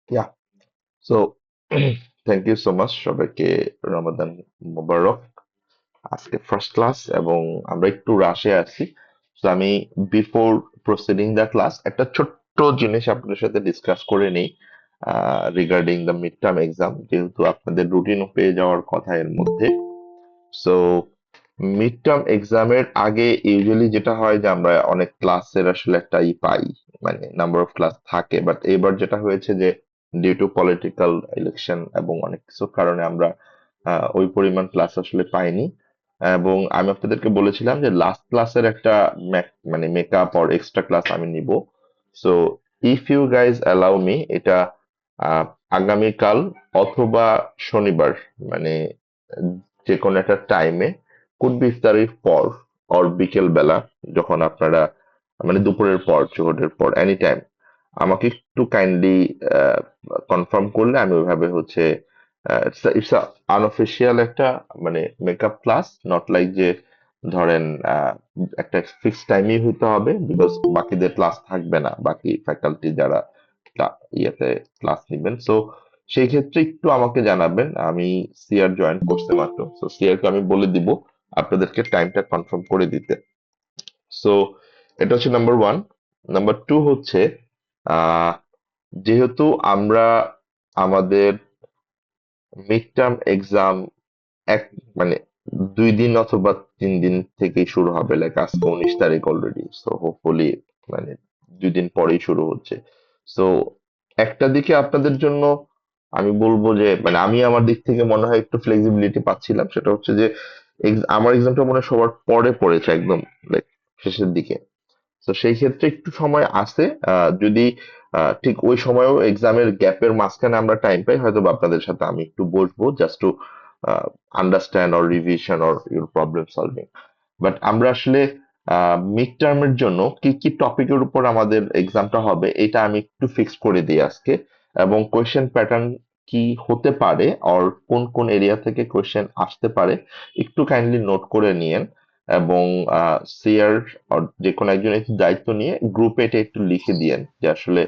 Yeah. So thank you so much সবাইকে। রমাদান মোবারক। আজকে first class এবং আমরা একটু রাশে আছি। তো আমি বিফোর প্রসিডিং দ্য ক্লাস একটা ছোট্ট জিনিস আপনাদের সাথে ডিসকাস করে নেই regarding the mid term exam, যেহেতু আপনাদের রুটিনও পেয়ে যাওয়ার কথা এর মধ্যে। সো মিড টার্ম এক্সামের আগে ইউজুয়ালি যেটা হয় যে আমরা অনেক ক্লাসের আসলে একটা পাই, মানে নাম্বার অফ ক্লাস থাকে, বাট এবার যেটা হয়েছে যে ডিউ টু পলিটিক্যাল ইলেকশন এবং অনেক কিছুর কারণে আমরা ওই পরিমাণ ক্লাস আসলে পাইনি। এবং আমি আপনাদেরকে বলেছিলাম যে লাস্ট ক্লাসের একটা মানে মেকআপ অর এক্সট্রা ক্লাস আমি নিব। So if you guys allow me, এটা আহ, আগামীকাল অথবা শনিবার, মানে যে কোনো একটা টাইমে, কুড বি ইফতারির পর অর বিকেল বেলা, যখন আপনারা মানে দুপুরের পর জোহরের পর এনি টাইম আমাকে একটু কাইন্ডলি কনফার্ম করলে আমি ওইভাবে হচ্ছে ইটস আনঅফিসিয়াল একটা মানে মেকআপ ক্লাস, নট লাইক যে ধরেন একটা ফিক্স টাইমই হইতে হবে, বিকজ বাকিদের ক্লাস থাকবে না, বাকি ফ্যাকাল্টি যারা ইয়েতে ক্লাস নিবেন। সো সেই ক্ষেত্রে একটু আমাকে জানাবেন। আমি সিআর জয়েন করতে মাত্র, সো সিআর কে আমি বলে দিব আপনাদেরকে টাইমটা কনফার্ম করে দিতে। সো এটা হচ্ছে নাম্বার ওয়ান। নাম্বার টু হচ্ছে আহ যেহেতু আমরা আমাদের মিড টার্ম এক্সাম এক মানে 2 দিন অথবা 3 দিন থেকেই শুরু হবে, লাইক আজকে 19 তারিখ অলরেডি, সো হোপফুলি মানে 2 দিন পরেই শুরু হচ্ছে। সো একটা দিকে আপনাদের জন্য আমি বলবো যে মানে আমি আমার দিক থেকে মনে হয় একটু ফ্লেক্সিবিলিটি পাচ্ছিলাম, সেটা হচ্ছে যে আমার এক্সামটা মনে হয় সবার পরে পড়েছে, একদম লাইক শেষের দিকে। তো সেই ক্ষেত্রে একটু সময় আছে, যদি ঠিক ওই সময়ও এক্সামের গ্যাপের মাঝখানে আমরা টাইম পাই, হয়তো বা আপনাদের সাথে আমি একটু বসবো just to understand or revision or your problem solving. But আমরা আসলে মিড টার্মের জন্য কি কি টপিকের উপর আমাদের এক্সামটা হবে এটা আমি একটু ফিক্স করে দিই আজকে। এবং কোয়েশ্চেন প্যাটার্ন কি হতে পারে আর কোন কোন এরিয়া থেকে কোয়েশ্চেন আসতে পারে একটু কাইন্ডলি নোট করে নিয়েন। এবং সিআর যে কোনো একজন একটু দায়িত্ব নিয়ে গ্রুপে এটা একটু লিখে দিয়েন যে আসলে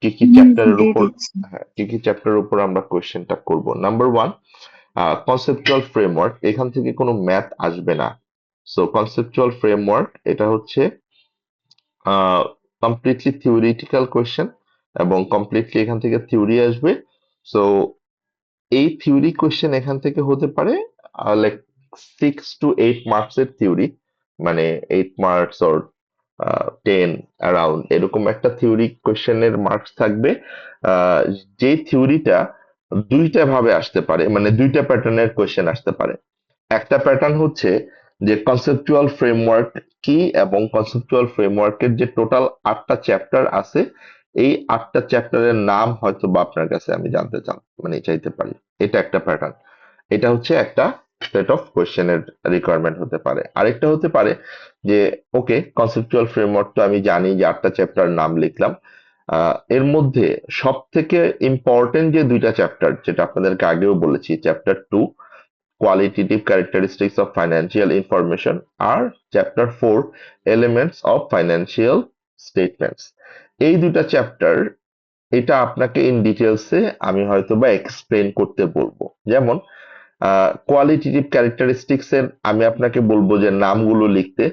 কি কি হুম, চ্যাপ্টারের দিয়ে উপর, দিচ্ছি। হ্যাঁ, কি কি চ্যাপ্টারের উপর আমরা কোয়েশ্চেনটা করব। নাম্বার ওয়ান, কনসেপচুয়াল ফ্রেমওয়ার্ক, এখান থেকে কোনো ম্যাথ আসবে না। সো কনসেপচুয়াল ফ্রেমওয়ার্ক এটা হচ্ছে কমপ্লিটলি থিওরিটিক্যাল কোয়েশ্চেন এবং কমপ্লিটলি এখান থেকে থিওরি আসবে। সো এই থিওরি কোয়েশ্চেন এখান থেকে হতে পারে লাইক 6 to 8 মার্কস এর থিওরি, মানে 8 মার্কস ওর 10 অ্যারাউন্ড এরকম একটা থিওরি কোয়েশ্চেনের মার্কস থাকবে। আহ, যে থিওরিটা দুইটা ভাবে আসতে পারে, মানে দুইটা প্যাটার্নের কোয়েশ্চেন আসতে পারে। একটা প্যাটার্ন হচ্ছে যে কনসেপচুয়াল ফ্রেমওয়ার্ক কি, এবং কনসেপচুয়াল ফ্রেমওয়ার্কের যে টোটাল 8টা চ্যাপ্টার আছে, এই 8টা চ্যাপ্টারের নাম হয়তো বা আপনার কাছে আমি জানতে চান, মানে চাইতে পারি। এটা একটা প্যাটার্ন। এটা হচ্ছে একটা সেট অফ কোয়েশ্চেনের রিকোয়ারমেন্ট হতে পারে। আরেকটা হতে পারে যে ওকে, কনসেপচুয়াল ফ্রেমওয়ার্ক তো আমি জানি যে 8টা চ্যাপ্টার নাম লিখলাম, এর মধ্যে সব থেকে ইম্পর্টেন্ট যে দুইটা চ্যাপ্টার, যেটা আপনাদেরকে আগেও বলেছি, chapter 2 qualitative characteristics of financial information, আর chapter 4 elements of financial statements, এই দুইটা চ্যাপ্টার এটা আপনাকে ইন ডিটেলসে আমি হয়তো বা এক্সপ্লেন করতে বলবো। যেমন কোয়ালিটেটিভ ক্যারেক্টারিস্টিক্স এর আমি আপনাকে বলবো যে নামগুলো লিখতে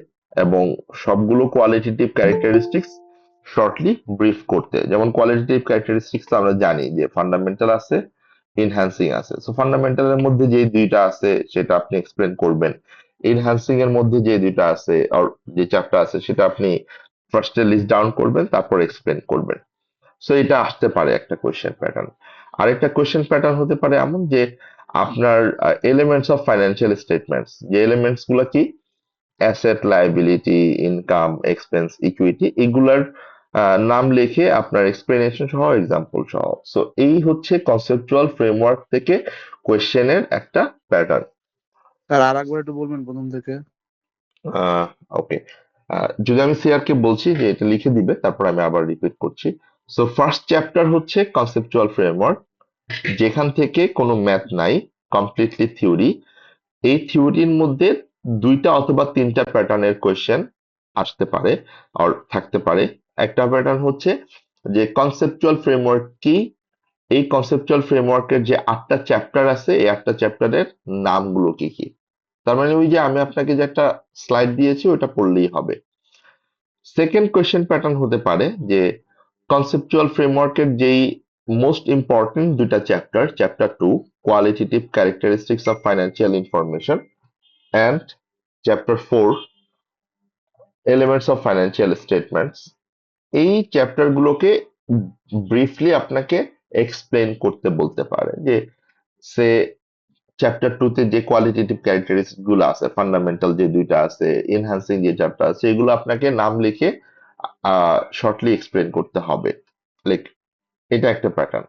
এবং সবগুলো কোয়ালিটেটিভ ক্যারেক্টারিস্টিক্স শর্টলি ব্রিফ করতে। যেমন কোয়ালিটেটিভ ক্যারেক্টারিস্টিক্স তো আমরা জানি যে ফান্ডামেন্টাল আছে, ইনহ্যান্সিং আছে। সো ফান্ডামেন্টাল এর মধ্যে যে দুইটা আছে সেটা আপনি এক্সপ্লেন করবেন। ইনহ্যান্সিং এর মধ্যে যে দুইটা আছে আর যে চ্যাপ্টার আছে সেটা আপনি ফার্স্টে লিস্ট ডাউন করবেন, তারপর এক্সপ্লেন করবেন। সো এটা আসতে পারে একটা কোয়েশ্চেন প্যাটার্ন। আরেকটা কোয়েশ্চেন প্যাটার্ন হতে পারে এমন যে আপনার এলিমেন্টস অফ ফাইন্যান্সিয়াল স্টেটমেন্টস, যে এলিমেন্টস গুলা কি asset, liability, income, expense, equity, এগুলার নাম লিখে আপনার এক্সপ্লেনেশন সহ এক্সাম্পল সহ। সো এই হচ্ছে কনসেপচুয়াল ফ্রেমওয়ার্ক থেকে কোয়েশ্চেনের একটা প্যাটার্ন। স্যার আর একবার একটু বলবেন প্রথম থেকে। ওকে, যদি আমি সিআর কে বলছি যে এটা লিখে দিবে, তারপর আমি আবার রিপিট করছি। সো ফার্স্ট চ্যাপ্টার হচ্ছে কনসেপচুয়াল ফ্রেমওয়ার্ক, যেখান থেকে কোনো ম্যাথ নাই, কমপ্লিটলি থিওরি। এই থিওরির মধ্যে দুইটা অথবা তিনটা প্যাটার্নের কোয়েশ্চেন আসতে পারে আর থাকতে পারে। একটা প্যাটার্ন হচ্ছে যে কনসেপচুয়াল ফ্রেমওয়ার্ক কি, এই কনসেপচুয়াল ফ্রেমওয়ার্কের যে 8টা চ্যাপ্টার আছে, এই 8টা চ্যাপ্টারের নামগুলো কি কি। তার মানে ওই যে আমি আপনাকে যে একটা স্লাইড দিয়েছি ওটা পড়লেই হবে। সেকেন্ড কোয়েশ্চেন প্যাটার্ন হতে পারে যে কনসেপচুয়াল ফ্রেমওয়ার্কের যেই মোস্ট ইম্পর্টেন্ট দুইটা chapter, chapter 2 qualitative characteristics of financial information and chapter 4 elements of financial statements, এই চ্যাপ্টার গুলোকে ব্রিফলি আপনাকে এক্সপ্লেন করতে বলতে পারে যে সে চ্যাপ্টার 2 তে যে কোয়ালিটেটিভ ক্যারেক্টারিস্টিক গুলো আছে, ফান্ডামেন্টাল যে দুইটা আছে, এনহান্সিং যে চ্যাপ্টার আছে, এগুলো আপনাকে নাম লিখে শর্টলি এক্সপ্লেন করতে হবে। লাইক এটা একটা প্যাটার্ন।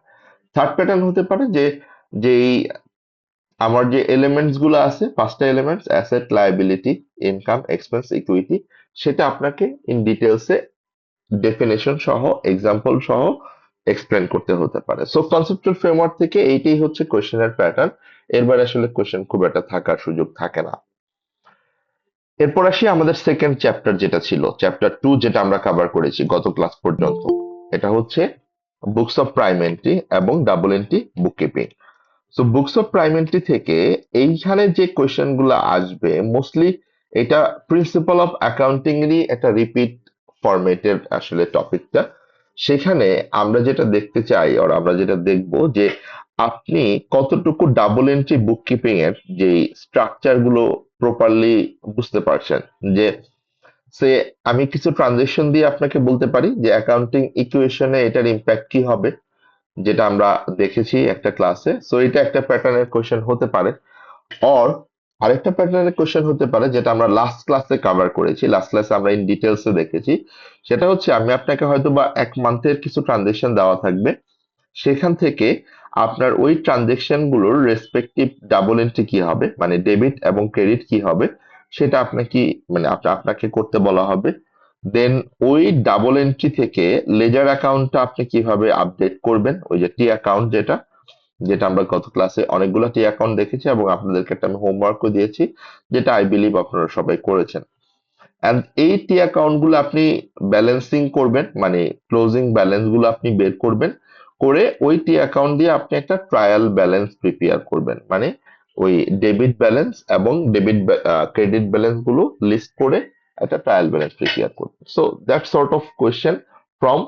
থার্ড প্যাটার্ন হতে পারে যে যেই আমার যে এলিমেন্টস গুলো আছে, 5টা elements, asset, liability, income, expense, equity, সেটা আপনাকে ইন ডিটেলসে ডেফিনেশন সহ, এক্সাম্পল সহ এক্সপ্লেন করতে হতে পারে। সো কনসেপচুয়াল ফ্রেমওয়ার্ক থেকে এইটাই হচ্ছে কোয়েশ্চেনের প্যাটার্ন। এরবার আসলে কোয়েশ্চেন খুব একটা থাকার সুযোগ থাকে না। এরপর আসি আমাদের সেকেন্ড চ্যাপ্টার যেটা ছিল, চ্যাপ্টার 2, যেটা আমরা কভার করেছি গত ক্লাস পর্যন্ত। এটা হচ্ছে বুকস অফ প্রাইম এন্ট্রি এবং double entry bookkeeping. So books of prime entry থেকে এইখানে যে কোয়েশ্চেন গুলো আসবে মোস্টলি এটা প্রিন্সিপাল অফ অ্যাকাউন্টিং এরই একটা রিপিট ফরম্যাটের আসলে টপিকটা। সেখানে আমরা যেটা দেখতে চাই, আর আমরা যেটা দেখব যে আপনি কতটুকু ডাবল এন্ট্রি বুককিপিং এর যে স্ট্রাকচার গুলো প্রপারলি বুঝতে পারছেন। যে সে আমি কিছু ট্রানজেকশন দিয়ে আপনাকে বলতে পারি যে অ্যাকাউন্টিং ইকুয়েশনে এটার ইম্প্যাক্ট কি হবে, যেটা আমরা দেখেছি একটা ক্লাসে। সো এটা একটা প্যাটার্নের কোয়েশ্চেন হতে পারে। অর আরেকটা প্যাটার্নের কোয়েশ্চেন হতে পারে যেটা আমরা লাস্ট ক্লাসে কভার করেছি, লাস্ট ক্লাসে আমরা ইন ডিটেলসে দেখেছি। সেটা হচ্ছে আমি আপনাকে হয়তো বা 1 মান্থের কিছু ট্রানজেকশন দেওয়া থাকবে, সেখান থেকে আপনার ওই ট্রানজেকশন গুলোর রেসপেক্টিভ ডাবল এন্ট্রি কি হবে, মানে ডেবিট এবং ক্রেডিট কি হবে, সেটা আপনাকে মানে আপনাকে করতে বলা হবে। দেন ওই ডাবল এন্ট্রি থেকে লেজার অ্যাকাউন্টটা আপনি কিভাবে আপডেট করবেন, ওই যে টি অ্যাকাউন্ট যেটা, যেটা আমরা গত ক্লাসে অনেকগুলো টি অ্যাকাউন্ট দেখেছি এবং আপনাদেরকে একটা আমি হোমওয়ার্কও দিয়েছি, যেটা আই বিলিভ আপনারা সবাই করেছেন। এন্ড এই টি অ্যাকাউন্ট গুলো আপনি ব্যালেন্সিং করবেন, মানে ক্লোজিং ব্যালেন্স গুলো আপনি বের করবেন, করে ওই টি অ্যাকাউন্ট দিয়ে আপনি একটা ট্রায়াল ব্যালেন্স প্রিপেয়ার করবেন, মানে ওই ডেবিট ব্যালেন্স এবং ক্রেডিট ব্যালেন্স গুলো লিস্ট করে একটা ট্রায়াল ব্যালেন্স প্রিপেয়ার করবেন। So that sort of question from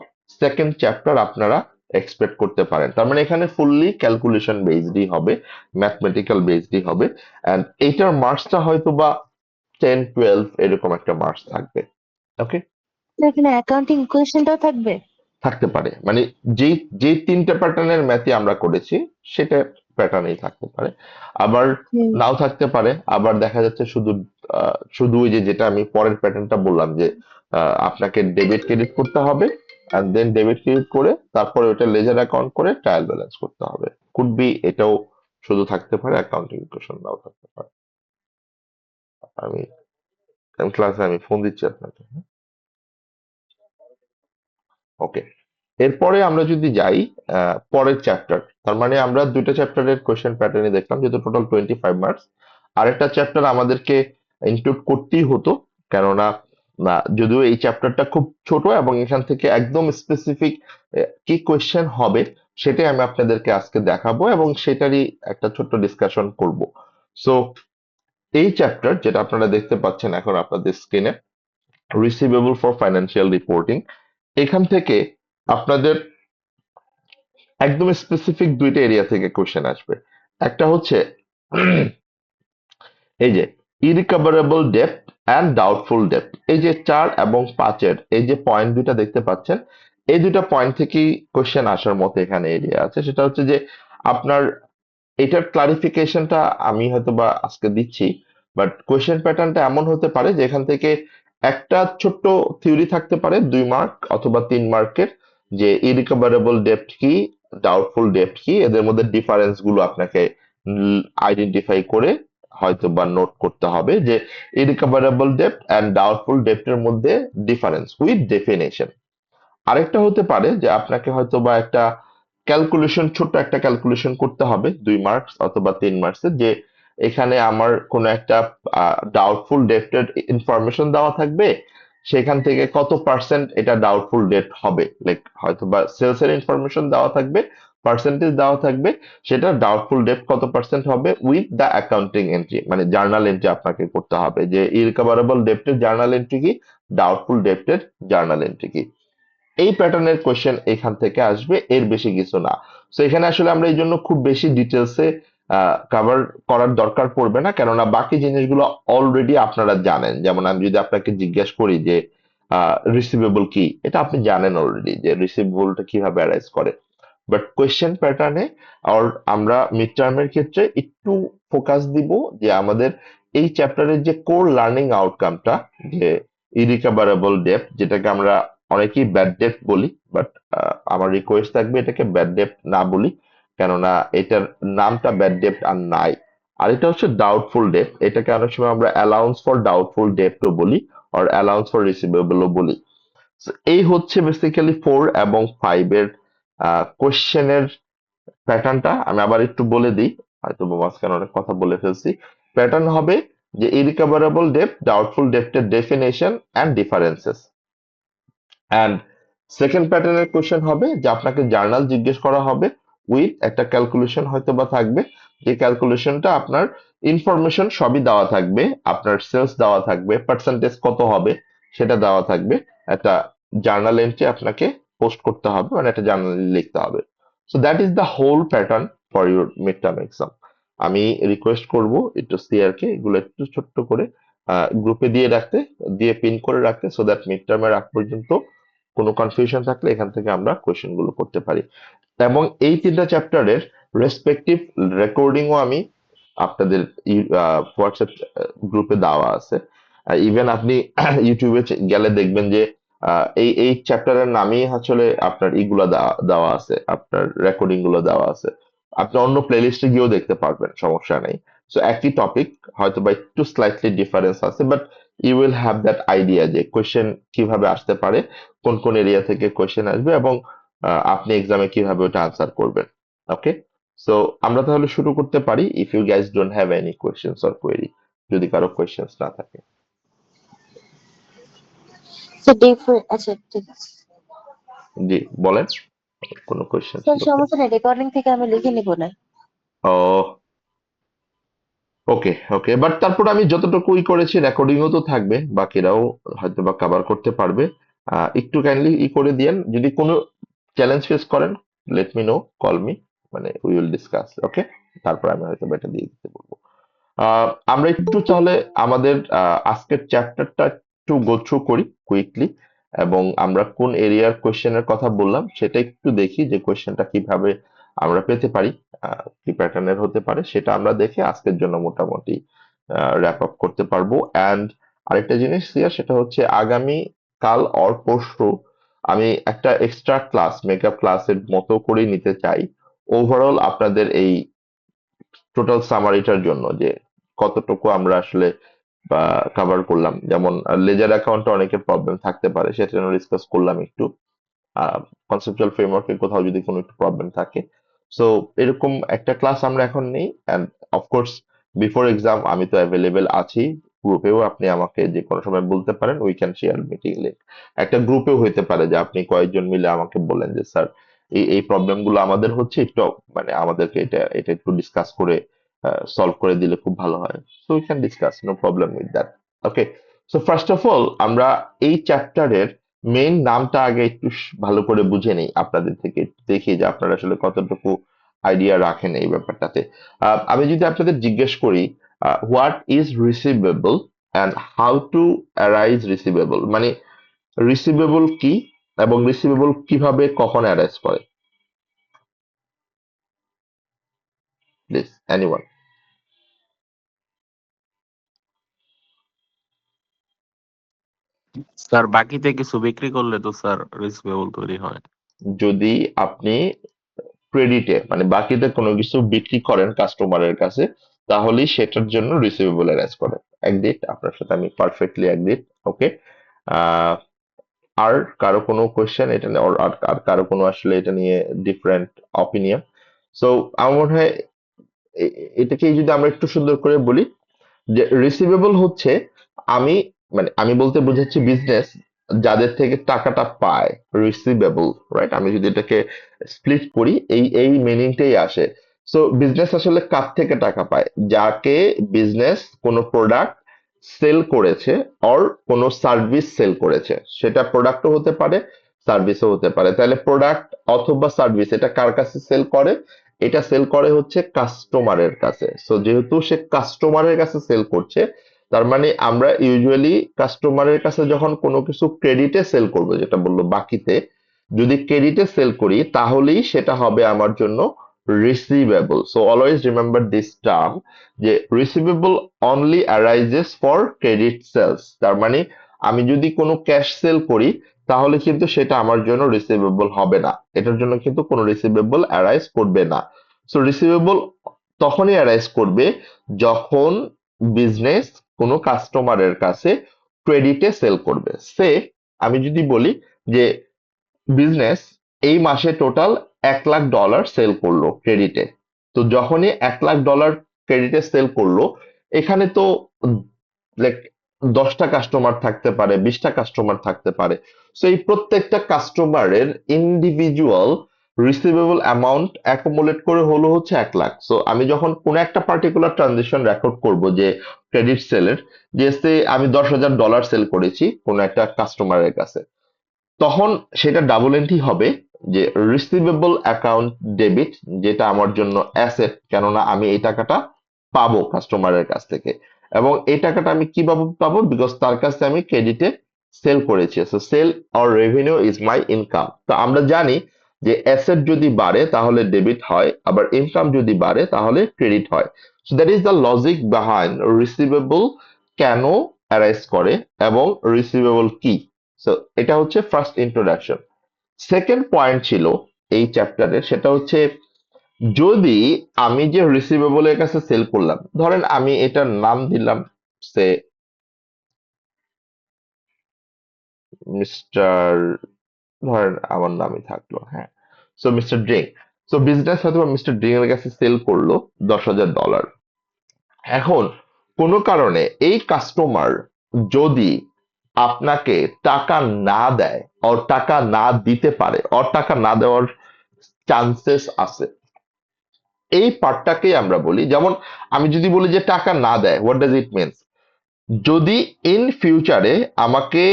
second chapter আপনারা এক্সপেক্ট করতে পারেন। তার মানে এখানে ফুললি ক্যালকুলেশন বেসডই হবে, ম্যাথমেটিক্যাল বেসডই হবে। এন্ড এইটার মার্কসটা হয়তো বা 10-12 এরকম একটা মার্কস থাকবে। ওকে, এখানে অ্যাকাউন্টিং ইকুয়েশনটাও থাকবে? থাকতে পারে, মানে যেই যেই 3টে প্যাটার্নের ম্যাথই আমরা করেছি সেটা প্যাটার্নেই থাকতে পারে, আবার হুম। নাও থাকতে পারে। আবার দেখা যাচ্ছে শুধু শুধু ওই যে যেটা আমি পরের প্যাটার্নটা বললাম যে আপনাকে ডেবিট ক্রেডিট করতে হবে, এন্ড দেন ডেবিট ক্রেডিট করে তারপরে ওটা লেজার অ্যাকাউন্ট করে ট্রায়াল ব্যালেন্স করতে হবে। কুড বি এটাও শুধু থাকতে পারে, অ্যাকাউন্টিং ইকুয়েশন নাও থাকতে পারে। আমি ক্লাসে আমি ফোন দিচ্ছি আপনাকে। ওকে, এরপরে আমরা যদি যাই পরের চ্যাপ্টার, তার মানে আমরা দুইটা চ্যাপ্টারের কোয়েশ্চেন প্যাটার্নে দেখলাম, যেহেতু টোটাল 25 মার্কস। আরেকটা চ্যাপ্টার আমাদেরকে ইনক্লুড করতেই হতো, কেননা যদিও এই চ্যাপ্টারটা খুব ছোট এবং এখান থেকে একদম স্পেসিফিক কি কোয়েশ্চেন হবে সেটাই আমি আপনাদেরকে আজকে দেখাবো এবং সেটারই একটা ছোট্ট ডিসকাশন করব। সো এই চ্যাপ্টার যেটা আপনারা দেখতে পাচ্ছেন এখন আপনাদের স্ক্রিনে, রিসিভেবল ফর ফাইন্যান্সিয়াল রিপোর্টিং, এখান থেকে আপনাদের একদম স্পেসিফিক দুইটা এরিয়া থেকে কোশ্চেন আসবে। একটা হচ্ছে এই যে ইরিকভারেবল ডেপ্ট অ্যান্ড ডাউটফুল ডেপ্ট, এই যে 4 এবং 5-এর এই যে পয়েন্ট দুইটা দেখতে পাচ্ছেন, এই দুইটা পয়েন্ট থেকেই কোশ্চেন আসার মতো এখানে এরিয়া আছে। সেটা হচ্ছে যে আপনার এটার ক্লারিফিকেশনটা আমি হয়তো বা আজকে দিচ্ছি, বাট কোয়েশ্চেন প্যাটার্নটা এমন হতে পারে যে এখান থেকে একটা ছোট্ট থিওরি থাকতে পারে 2 মার্ক অথবা 3 মার্কের, যে ইরিকভারেবল ডেপ্ট কি, ডাউটফুল ডেপ্ট কি, এদের মধ্যে ডিফারেন্স গুলো আপনাকে আইডেন্টিফাই করে হয়তো বা নোট করতে হবে যে ইরিকভারেবল ডেপ্ট অ্যান্ড ডাউটফুল ডেপ্টের মধ্যে ডিফারেন্স উইথ ডেফিনেশন। আরেকটা হতে পারে যে আপনাকে হয়তো বা একটা ক্যালকুলেশন, ছোট্ট একটা ক্যালকুলেশন করতে হবে 2 মার্কস অথবা 3 মার্কসের, যে এখানে আমার কোনো একটা ডাউটফুল ডেপ্টের ইনফরমেশন দেওয়া থাকবে, সেখান থেকে কত পার্সেন্ট এটা ডাউটফুল ডেট হবে, লাইক হয়তো বা সেলস এর ইনফরমেশন দেওয়া থাকবে, পার্সেন্টেজ দেওয়া থাকবে, সেটা ডাউটফুল ডেট কত পার্সেন্ট হবে উইথ দ্য অ্যাকাউন্টিং এন্ট্রি, মানে জার্নাল এন্ট্রি আপনাকে করতে হবে যে ইরিকভারেবল ডেপ্টের জার্নাল এন্ট্রি কি, ডাউটফুল ডেপ্টের জার্নাল এন্ট্রি কি। এই প্যাটার্নের কোয়েশ্চেন এখান থেকে আসবে, এর বেশি কিছু না। তো এখানে আসলে আমরা এই জন্য খুব বেশি ডিটেলসে কভার করার দরকার পড়বে না, কেননা বাকি জিনিসগুলো অলরেডি আপনারা জানেন। যেমন আমি যদি আপনাকে জিজ্ঞেস করি যে রিসিভেবল কি, এটা আপনি জানেন অলরেডি যে রিসিভেবলটা কিভাবে অ্যারাইজ করে। বাট কোয়েশ্চেন প্যাটার্নে আর আমরা মিড টার্মের ক্ষেত্রে একটু ফোকাস দিব যে আমাদের এই চ্যাপ্টারের যে কোর লার্নিং আউটকামটা, যে ইরিকভারেবল ডেপ্ট, যেটাকে আমরা অনেকেই ব্যাড ডেপ্ট বলি, বাট আমার রিকোয়েস্ট থাকবে এটাকে ব্যাড ডেপ্ট না বলি, কেননা এটার নামটা ব্যাড ডেপ্ট আর নাই। আর এটা হচ্ছে ডাউটফুল ডেপ্ট, এটাকে অনেক সময় আমরা অ্যালাউন্স ফর ডাউটফুল ডেপ্টও বলি, আর অ্যালাউন্স ফর রিসিভেবলও বলি। So, এই হচ্ছে বেসিক্যালি 4 এবং 5 এর কোশ্চেনের প্যাটার্নটা। আমি আবার একটু বলে দিই, হয়তো বা মাঝখানে অনেক কথা বলে ফেলছি। প্যাটার্ন হবে যে ইরিকভারেবল ডেপ্ট, ডাউটফুল ডেপ্টের definition and differences. And second প্যাটার্নের কোশ্চেন হবে যে আপনাকে জার্নাল জিজ্ঞেস করা হবে উইথ একটা ক্যালকুলেশন হয়তো বা থাকবে, যে ক্যালকুলেশনটা আপনার ইনফরমেশন সবই দেওয়া থাকবে, আপনার সেলস দেওয়া থাকবে, পার্সেন্টেজ কত হবে সেটা দেওয়া থাকবে, একটা জার্নাল এন্ট্রি আপনাকে পোস্ট করতে হবে, মানে একটা জার্নাল লিখতে হবে। So that is the whole pattern for your mid term exam. আমি রিকোয়েস্ট করব একটু সিআরকে এগুলো একটু ছোট্ট করে গ্রুপে দিয়ে রাখতে, দিয়ে পিন করে রাখতে, সো দ্যাট মিড টার্মের আগ পর্যন্ত কোনো কনফিউশন থাকলে এখান থেকে আমরা কোয়েশ্চেন গুলো করতে পারি। এবং এই 3টা চ্যাপ্টারের রেসপেক্টিভ রেকর্ডিংও আমি আপনাদের হোয়াটসঅ্যাপ গ্রুপে দেওয়া আছে। ইভেন আপনি ইউটিউবে গেলে দেখবেন যে এই এই চ্যাপ্টারের নামেই আসলে আপনার ইগুলা দেওয়া দেওয়া আছে, আপনার রেকর্ডিং গুলো দেওয়া আছে। আপনি অন্য প্লেলিস্টে গিয়েও দেখতে পারবেন, সমস্যা নেই। সো একই টপিক, হয়তো বা একটু স্লাইটলি ডিফারেন্স আছে, but you will have that idea যে কোয়েশ্চেন কিভাবে আসতে পারে, কোন কোন এরিয়া থেকে কোয়েশ্চেন আসবে, এবং আপনি এক্সামে কিভাবে ওটা আনসার করবেন। ওকে, সো আমরা তাহলে শুরু করতে পারি, if you guys don't have any questions or query, যদি কারো কোয়েশ্চেন্স না থাকে। আচ্ছা ঠিক আছে জি, বলেন, কোনো কোয়েশ্চেন স্যার, ছিল কিনা। সমস্যা নেই, রেকর্ডিং থেকে আমি লিখে নিব না। ও, ওকে ওকে, বাট তারপর আমি যতটুকুই করেছি রেকর্ডিংও তো থাকবে, বাকিরাও হয়তো বা কভার করতে পারবে। একটু কাইন্ডলি করে দিয়েন, যদি কোনো চ্যালেঞ্জ ফেস করেন let me no, call me, মানে উই উইল ডিসকাস। ওকে, তারপর আমি হয়তো বা এটা দিয়ে দিতে বলবো। আমরা একটু তাহলে আমাদের আজকের চ্যাপ্টারটা একটু গো থ্রু করি কুইকলি, এবং আমরা কোন এরিয়ার কোয়েশ্চেনের কথা বললাম সেটা একটু দেখি, যে কোয়েশ্চেনটা কিভাবে আমরা পেতে পারি, কি প্যাটার্নের হতে পারে, সেটা আমরা দেখে আজকের জন্য মোটামুটি র্যাপ আপ করতে পারবো। অ্যান্ড আরেকটা জিনিস সিয়া, সেটা হচ্ছে আগামী কাল অর পরশু আমি একটা এক্সট্রা ক্লাস, মেকআপ ক্লাসের মতো করেই নিতে চাই, ওভারঅল আপনাদের এই টোটাল সামারিটার জন্য, যে কতটুকু আমরা আসলে কভার করলাম। যেমন লেজার অ্যাকাউন্টে অনেকের প্রবলেম থাকতে পারে, সেটা জন্য ডিসকাস করলাম একটু। কনসেপচুয়াল ফ্রেমওয়ার্কে কোথাও যদি কোনো একটু প্রবলেম থাকে, সো এরকম একটা ক্লাস আমরা এখন নেই। অ্যান্ড অফকোর্স বিফোর এক্সাম আমি তো অ্যাভেলেবেল আছি, গ্রুপেও আপনি আমাকে যে কোনো সময় বলতে পারেন, we can share meeting link. একটা গ্রুপেও হইতে পারে যে আপনি কয়েকজন মিলে আমাকে বলেন যে স্যার এই এই প্রবলেম গুলো আমাদের হচ্ছে, একটু মানে আমাদেরকে এটা এটা একটু ডিসকাস করে সলভ করে দিলে খুব ভালো হয়। So we can discuss, no problem with that. Okay, so first of all আমরা এই চ্যাপ্টারের মেইন নামটা আগে একটু ভালো করে বুঝে নেই আপনাদের থেকে, দেখি যে আপনারা আসলে কতটুকু আইডিয়া রাখেন এই ব্যাপারটাতে। আমি যদি আপনাদের জিজ্ঞেস করি what is receivable and how to arise receivable, মানে রিসিভেবল কি এবং রিসিভেবল কিভাবে কখন অ্যারাইজ করে, প্লিজ এনিওয়ান। স্যার বাকিতে কিছু বিক্রি করলে তো স্যার রিসিভেবল তৈরি হয়। যদি আপনি ক্রেডিটে মানে বাকিতে কোনো কিছু বিক্রি করেন কাস্টমারের কাছে, তাহলেই সেটার জন্য রিসিভেবল অ্যারেঞ্জ করে। একদিন আপনার সাথে আমি পারফেক্টলি একদিন। ওকে, আহ আর কারো কোনো কোয়েশ্চেন এটা নিয়ে, আর আর কারো কোনো আসলে এটা নিয়ে ডিফারেন্ট অপিনিয়ন? সো আমার মনে হয় এটাকে যদি আমরা একটু সুন্দর করে বলি, যে রিসিভেবল হচ্ছে আমি মানে আমি বলতে বোঝাচ্ছি বিজনেস যাদের থেকে টাকাটা পায়, রিসিভেবল, রাইট? আমি যদি এটাকে স্প্লিট করি এই এই মিনিংটাই আসে। সো বিজনেস আসলে কার থেকে টাকা পায়? যাকে বিজনেস কোনো প্রোডাক্ট সেল করেছে অর কোনো সার্ভিস সেল করেছে, সেটা প্রোডাক্টও হতে পারে, সার্ভিসও হতে পারে। তাহলে প্রোডাক্ট অথবা সার্ভিস এটা কার কাছে সেল করে? এটা সেল করে হচ্ছে কাস্টমারের কাছে। সো যেহেতু সে কাস্টমারের কাছে সেল করছে, তার মানে আমরা ইউজুয়ালি কাস্টমারের কাছে যখন কোনো কিছু ক্রেডিটে সেল করব, যেটা বললো বাকিতে, যদি ক্রেডিটে সেল করি তাহলেই সেটা হবে আমার জন্য receivable. So always remember this term, যে receivable only arises for credit sales. তার মানে আমি যদি কোনো ক্যাশ সেল করি তাহলে কিন্তু সেটা আমার জন্য রিসিভেবল হবে না, এটার জন্য কিন্তু কোনো রিসিভেবল অ্যারাইজ করবে না। সো রিসিভেবল তখনই অ্যারাইজ করবে যখন বিজনেস কোনো কাস্টমারের কাছে ক্রেডিটে সেল করবে। সে আমি যদি বলি যে বিজনেস এই মাসে টোটাল $1,00,000 সেল করলো ক্রেডিটে, তো যখনই $1,00,000 ক্রেডিটে সেল করলো, এখানে তো লাইক 10টা কাস্টমার থাকতে পারে, 20টা কাস্টমার থাকতে পারে। সো এই প্রত্যেকটা কাস্টমারের ইন্ডিভিজুয়াল রিসিভেবল অ্যামাউন্ট অ্যাকুমুলেট করে হলো হচ্ছে 1,00,000। সো আমি যখন কোনো একটা পার্টিকুলার ট্রানজেকশন রেকর্ড করব যে ক্রেডিট সেলের, যে আমি $10,000 সেল করেছি কোনো একটা কাস্টমারের কাছে, তখন সেটা ডাবল এন্ট্রি হবে যে রিসিভেবল অ্যাকাউন্ট ডেবিট, যেটা আমার জন্য অ্যাসেট, কেননা আমি এই টাকাটা পাবো কাস্টমারের কাছ থেকে। এবং এই টাকাটা আমি কিভাবে পাবো? বিকজ তার কাছে আমি ক্রেডিটে সেল করেছি। So sale or revenue is my income. তো আমরা জানি যে অ্যাসেট যদি বাড়ে তাহলে ডেবিট হয়, আবার ইনকাম যদি বাড়ে তাহলে ক্রেডিট হয়। So that is the logic behind receivable কেন অ্যারাইজ করে এবং রিসিভেবল কি। সো এটা হচ্ছে ফার্স্ট ইন্ট্রোডাকশন। সেকেন্ড পয়েন্ট ছিল এই চ্যাপ্টারের, সেটা হচ্ছে যদি আমি যে রিসিভেবলের কাছে সেল করলাম, ধরেন আমি এটার নাম দিলাম সে মিস্টার, ধরেন আমার নামই থাকলো, হ্যাঁ, so mister drink. So business হয়তো মিস্টার ড্রিঙ্ক এর কাছে সেল করলো $10,000। এখন কোনো কারণে এই কাস্টমার যদি আপনাকে টাকা না দেয়, ওর টাকা না দিতে পারে, ওর টাকা না দেওয়ার চান্সেস আছে, এই পার্টটাকেই আমরা বলি। যেমন আমি যদি বলি যে টাকা না দেয়, হোয়াট ডাজ ইট মিনস? যদি ইন ফিউচারে আমাকে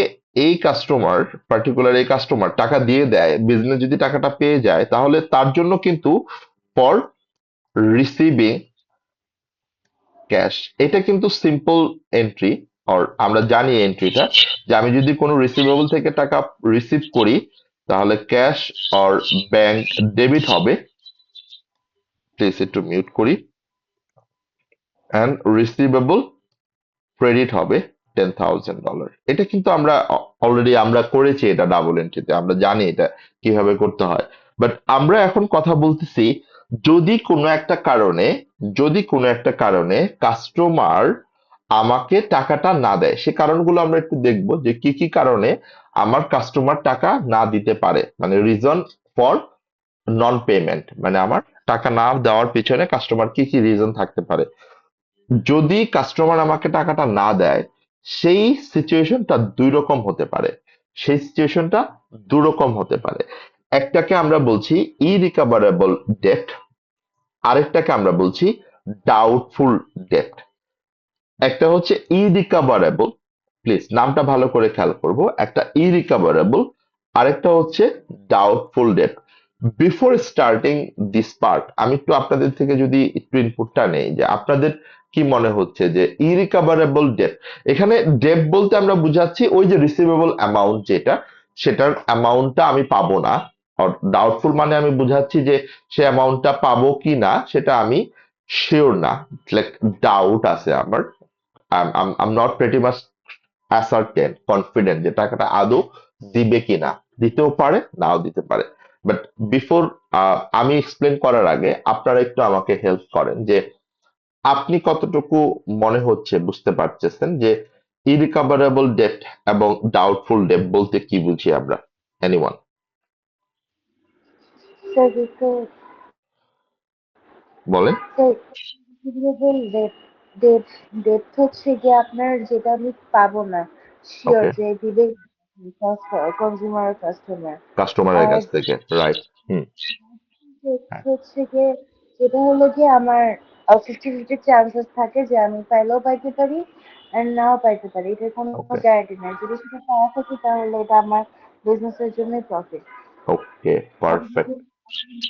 এই কাস্টমার, পার্টিকুলার এই কাস্টমার টাকা দিয়ে দেয়, বিজনেস যদি টাকাটা পেয়ে যায়, তাহলে তার জন্য কিন্তু ফর রিসিভিং ক্যাশ, এটা কিন্তু সিম্পল এন্ট্রি, আর আমরা জানি এন্ট্রিটা, যে আমি যদি কোনো রিসিভেবল থেকে টাকা রিসিভ করি তাহলে ক্যাশ আর ব্যাংক ডেবিট হবে, প্লিজ একটু মিউট করি, অ্যান্ড রিসিভেবল ক্রেডিট হবে $10,000। এটা কিন্তু আমরা অলরেডি আমরা করেছি, এটা ডাবল এন্ট্রিতে, আমরা জানি এটা কিভাবে করতে হয়। বাট আমরা এখন কথা বলতেছি যদি কোনো একটা কারণে, যদি কোনো একটা কারণে কাস্টমার আমাকে টাকাটা না দেয়, সে কারণগুলো আমরা একটু দেখবো যে কি কি কারণে আমার কাস্টমার টাকা না দিতে পারে, মানে রিজন ফর নন পেমেন্ট, মানে আমার টাকা না দেওয়ার পিছনে কাস্টমার কি কি রিজন থাকতে পারে। যদি কাস্টমার আমাকে টাকাটা না দেয়, সেই সিচুয়েশনটা দুই রকম হতে পারে, সেই সিচুয়েশনটা দুরকম হতে পারে। একটাকে আমরা বলছি ইরিকভারেবল ডেট, আরেকটাকে আমরা বলছি ডাউটফুল ডেট। একটা হচ্ছে ইরিকভারেবল, প্লিজ নামটা ভালো করে খেয়াল করব, একটা ইরিকভারেবল, আরেকটা হচ্ছে doubtful debt. Before starting this part আমি একটু আপনাদের থেকে যদি একটু ইনপুটটা নেই, যে আপনাদের কি মনে হচ্ছে যে ইরিকভারেবল ডেট, এখানে ডেট বলতে আমরা বুঝাচ্ছি ওই যে রিসিভেবল অ্যামাউন্ট যেটা, সেটার অ্যামাউন্টটা আমি পাবো না। আর ডাউটফুল মানে আমি বুঝাচ্ছি যে সে অ্যামাউন্টটা পাবো কি না সেটা আমি শিওর না, লাইক ডাউট আছে আমার, I'm not pretty much certain, confident যে টাকাটা আদৌ দিবে কিনা, দিতেও পারে নাও দিতে পারে। বাট বিফোর আমি এক্সপ্লেন করার আগে আপনারা একটু আমাকে হেল্প করেন যে আপনি কতটুকু মনে হচ্ছে বুঝতে পারতেছেন যে ইরিকভারেবল ডেট এবং ডাউটফুল ডেট বলতে কি বুঝি আমরা? এনিওয়ান স্যার যেহেতু বলেন। Sir receivable debt debt debt হচ্ছে গিয়ে আপনার যেটা আমি পাবো না, শিওর ওকে, যে দিবে কনজিউমার কাস্টমার। কাস্টমারের আর কাছ থেকে, রাইট। হুম। হ্যাঁ, হচ্ছে গিয়ে যেটা হলো গিয়ে আমার 50-50 চান্সেস থাকে যে আমি পাইলেও পাইতে পারি আর নাও পাইতে পারি, এটার কোনো ওকে, গ্যারান্টি নাই। যদি সেটা পাওয়া থাকে তাহলে এটা আমার বিজনেসের জন্য প্রফিট। ওকে, পারফেক্ট।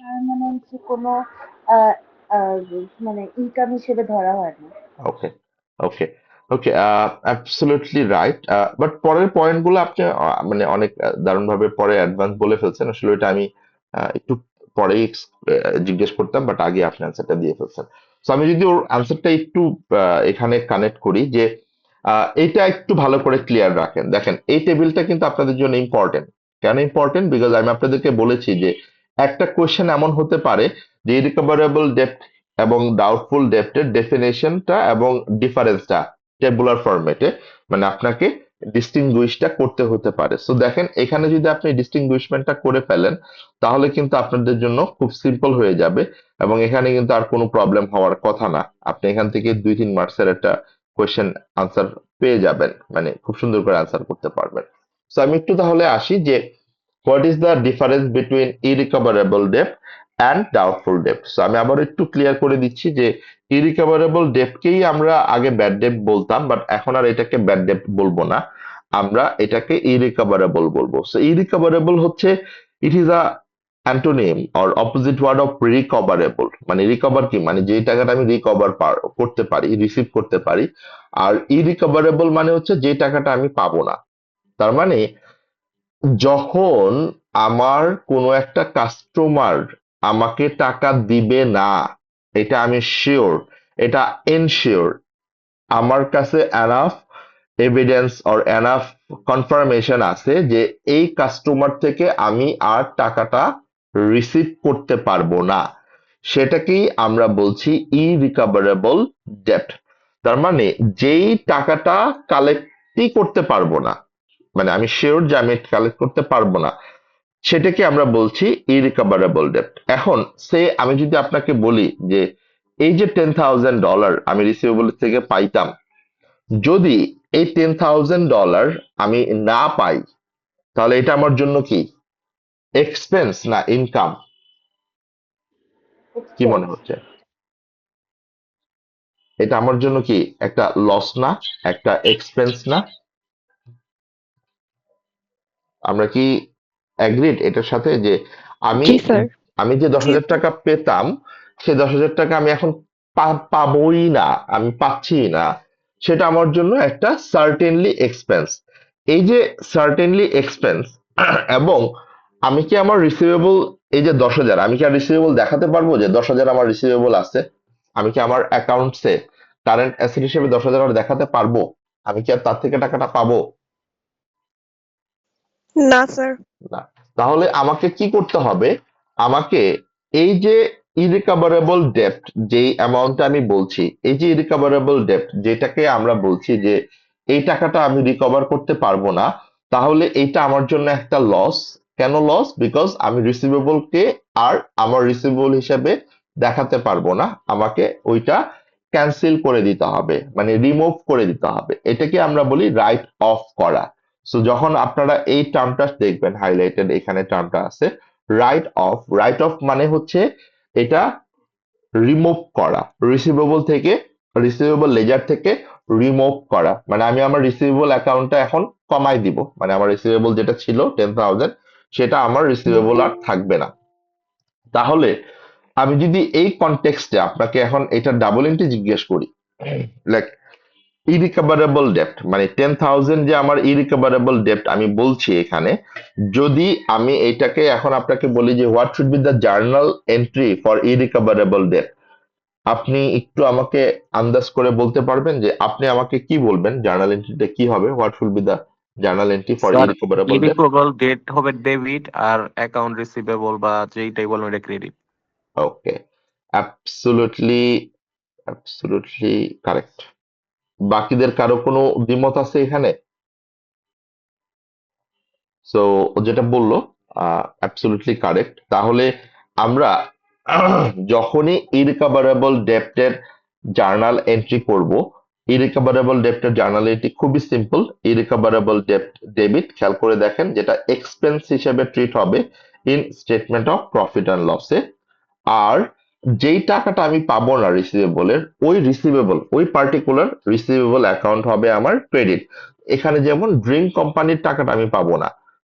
পার্মানেন্ট কোনো আহ, আহ, মানে ইনকাম হিসেবে ধরা হয় না। ওকে, ওকে, ওকে, অ্যাবসলিউটলি রাইট। বাট পরের পয়েন্টগুলো আপনি মানে অনেক দারুণভাবে পরে অ্যাডভান্স বলে ফেলছেন। আসলে ওইটা আমি একটু পরেই জিজ্ঞেস করতাম, বাট আগে আপনি অ্যান্সারটা দিয়ে ফেলছেন। তো আমি যদি ওর অ্যান্সারটা একটু এখানে কানেক্ট করি যে এটা একটু ভালো করে ক্লিয়ার রাখেন। দেখেন, এই টেবিলটা কিন্তু আপনাদের জন্য ইম্পর্টেন্ট। কেন ইম্পর্টেন্ট? বিকজ আমি আপনাদেরকে বলেছি যে একটা কোয়েশ্চেন এমন হতে পারে যে রিকভারেবল ডেপ্ট এবং ডাউটফুল ডেপ্টের ডেফিনেশনটা এবং ডিফারেন্সটা টেবুলার ফরম্যাটে মানে আপনাকে ডিস্টিংগুইশটা করতে হতে পারে। সো দেখেন, এখানে যদি আপনি ডিস্টিংগুইশমেন্টটা করে ফেলেন তাহলে কিন্তু আপনাদের জন্য খুব সিম্পল হয়ে যাবে এবং এখানে কিন্তু আর কোনো প্রবলেম হওয়ার কথা না। আপনি এখান থেকে 2-3 মার্কসের একটা কোয়েশ্চেন আনসার পেয়ে যাবেন, মানে খুব সুন্দর করে আনসার করতে পারবেন। সো আমি একটু তাহলে আসি যে what is the difference between ইরিকভারেবল ডেপ্ট and doubtful ডেপ্ট। So আমি আবার একটু ক্লিয়ার করে দিচ্ছি যে ইরিকভারেবল ডেপ্টকেই আমরা আগে ব্যাড ডেপ্ট বলতাম, বাট এখন আর এটাকে ব্যাড ডেপ্ট বলবো না, আমরা এটাকে ইরিকভারেবল বলবো। সো ইরিকভারেবল হচ্ছে it is a antonym or opposite word of recoverable. মানে রিকভার কি, মানে যে টাকাটা আমি রিকভার করতে পারি, রিসিভ করতে পারি। আর ইরিকভারেবল মানে হচ্ছে যে টাকাটা আমি পাবো না। তার মানে যখন আমার কোনো একটা কাস্টমার আমাকে টাকা দিবে না, এটা আমি শিওর, এটা এনশিওর, আমার কাছে enough evidence or enough confirmation আছে যে এই কাস্টমার থেকে আমি আর টাকাটা রিসিভ করতে পারবো না, সেটাকেই আমরা বলছি ইরিকভারেবল ডেপ্ট। তার মানে যেই টাকাটা কালেক্টই করতে পারবো না, মানে আমি শিওর যে আমি কালেক্ট করতে পারবো না, সেটাকে আমরা বলছি ইরিকভারেবল ডেপ্ট। এখন আমি যদি আপনাকে বলি যে এই যে $10,000 আমি রিসিভেবল থেকে পাইতাম, যদি এই $10,000 আমি না পাই তাহলে এটা আমার জন্য কি এক্সপেন্স না ইনকাম? কি মনে এক্সপেন্স। হচ্ছে? এটা আমার জন্য কি একটা লস না, একটা এক্সপেন্স না? আমরা কি অ্যাগ্রিড এটার সাথে যে আমি জি স্যার। আমি যে দশ জি হাজার স্যার। টাকা পেতাম সে 10,000 টাকা আমি এখন পাবোই না, আমি পাচ্ছি না, সেটা আমার জন্য একটা সার্টেনলি এক্সপেন্স। এই যে সার্টেনলি এক্সপেন্স এবং আমি কি আমার রিসিভেবল, এই যে 10,000 আমি কি আর রিসিভেবল দেখাতে পারবো যে 10,000 আমার রিসিভেবল আছে? আমি কি আমার অ্যাকাউন্টসে কারেন্ট অ্যাসেট হিসেবে 10,000 আর দেখাতে পারবো? আমি কি আর তার থেকে টাকাটা পাবো? না স্যার। না। তাহলে আমাকে কি করতে হবে? আমাকে এই যে ইরিকভারেবল ডেপ্ট যেই অ্যামাউন্টটা আমি বলছি, এই যে ইরিকভারেবল ডেপ্ট যেটাকে আমরা বলছি যে এই টাকাটা আমি রিকভার করতে পারবো না, তাহলে এইটা আমার জন্য একটা লস। কেন লস? বিকজ আমি রিসিভেবল কে আর আমার রিসিভেবল হিসেবে দেখাতে পারবো না, আমাকে ওইটা ক্যান্সেল করে দিতে হবে, মানে রিমুভ করে দিতে হবে। এটাকে আমরা বলি রাইট অফ করা। সো যখন আপনারা এই টার্মটা দেখবেন হাইলাইটেড এখানে টার্মটা আছে রাইট অফ মানে হচ্ছে এটা রিমুভ করা, রিসিভেবল থেকে, রিসিভেবল লেজার থেকে রিমুভ করা, মানে আমি আমার রিসিভেবল অ্যাকাউন্টটা এখন কমাই দিব, মানে আমার রিসিভেবল যেটা ছিল 10,000 সেটা আমার রিসিভেবল আর থাকবে না। তাহলে আমি যদি এই কনটেক্সটে আপনাকে এখন এটা ডাবল এন্ট্রি জিজ্ঞেস করি, লাইক ইরিকভারেবল ডেপ্ট মানে 10,000 যে আমার ইরিকভারেবল ডেপ্ট আমি বলছি এখানে, যদি আমি এটাকে এখন আপনাকে বলি যে what should be the journal entry for irrecoverable ডেপ্ট, আপনি একটু আমাকে আন্দাজ করে বলতে পারবেন যে আপনি আমাকে কি বলবেন জার্নাল এন্ট্রিটা কি হবে? What should be the journal entry for sir, irrecoverable ডেপ্ট? ইরিকভারেবল ডেট হবে ডেবিট আর অ্যাকাউন্ট রিসিভেবল বা যেইটাই বলবেন এটা credit. Okay, absolutely, absolutely correct. বাকিদের কারো কোনো দ্বিমত আছে এখানে? সো যেটা বললো অ্যাবসলিউটলি কারেক্ট। তাহলে আমরা যখনই ইরিকভারেবল ডেপ্টের জার্নাল এন্ট্রি করব, ইরিকভারেবল ডেপ্টের জার্নালিটি খুবই সিম্পল। ইরিকভারেবল ডেপ্ট ডেবিট, খেয়াল করে দেখেন, যেটা এক্সপেন্স হিসেবে ট্রিট হবে in statement of profit and লসে। আর যেই টাকাটা আমি পাবো না রিসিভেবলের, ওই পার্টিকুলার রিসিভেবল অ্যাকাউন্ট হবে আমার ক্রেডিট। এখানে যেমন ড্রিঙ্ক কোম্পানির টাকাটা আমি পাবো না,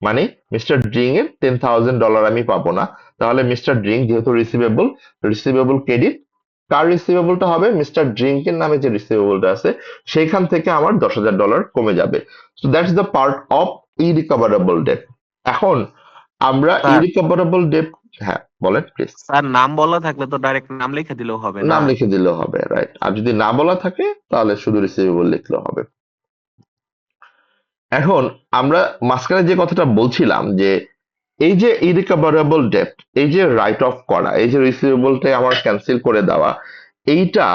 মানে মিস্টার ড্রিং এর $10,000 আমি পাবো না। তাহলে মিস্টার ড্রিঙ্ক যেহেতু রিসিভেবল ক্রেডিট, কার রিসিভেবলটা হবে? মিস্টার ড্রিঙ্কের নামে যে রিসিভেবলটা আছে সেইখান থেকে আমার $10,000 কমে যাবে। So that's the part of irrecoverable debt. এখন আমরা স্যার ইরিকভারেবল ডেট, হ্যাঁ বলেন প্লিজ। স্যার নাম বলা থাকলে তো ডাইরেক্ট নাম লিখে দিলেও হবে না? নাম লিখে দিলেও হবে, রাইট। আর যদি না বলা থাকে তাহলে শুধু রিসিভেবল লিখলেও হবে। এখন আমরা মাঝখানে যে কথাটা বলছিলাম যে এই যে ইরিকভারেবল ডেট, এই যে রাইট অফ করা, এই যে রিসিভেবলটা আমার ক্যান্সেল করে দেওয়া, এইটা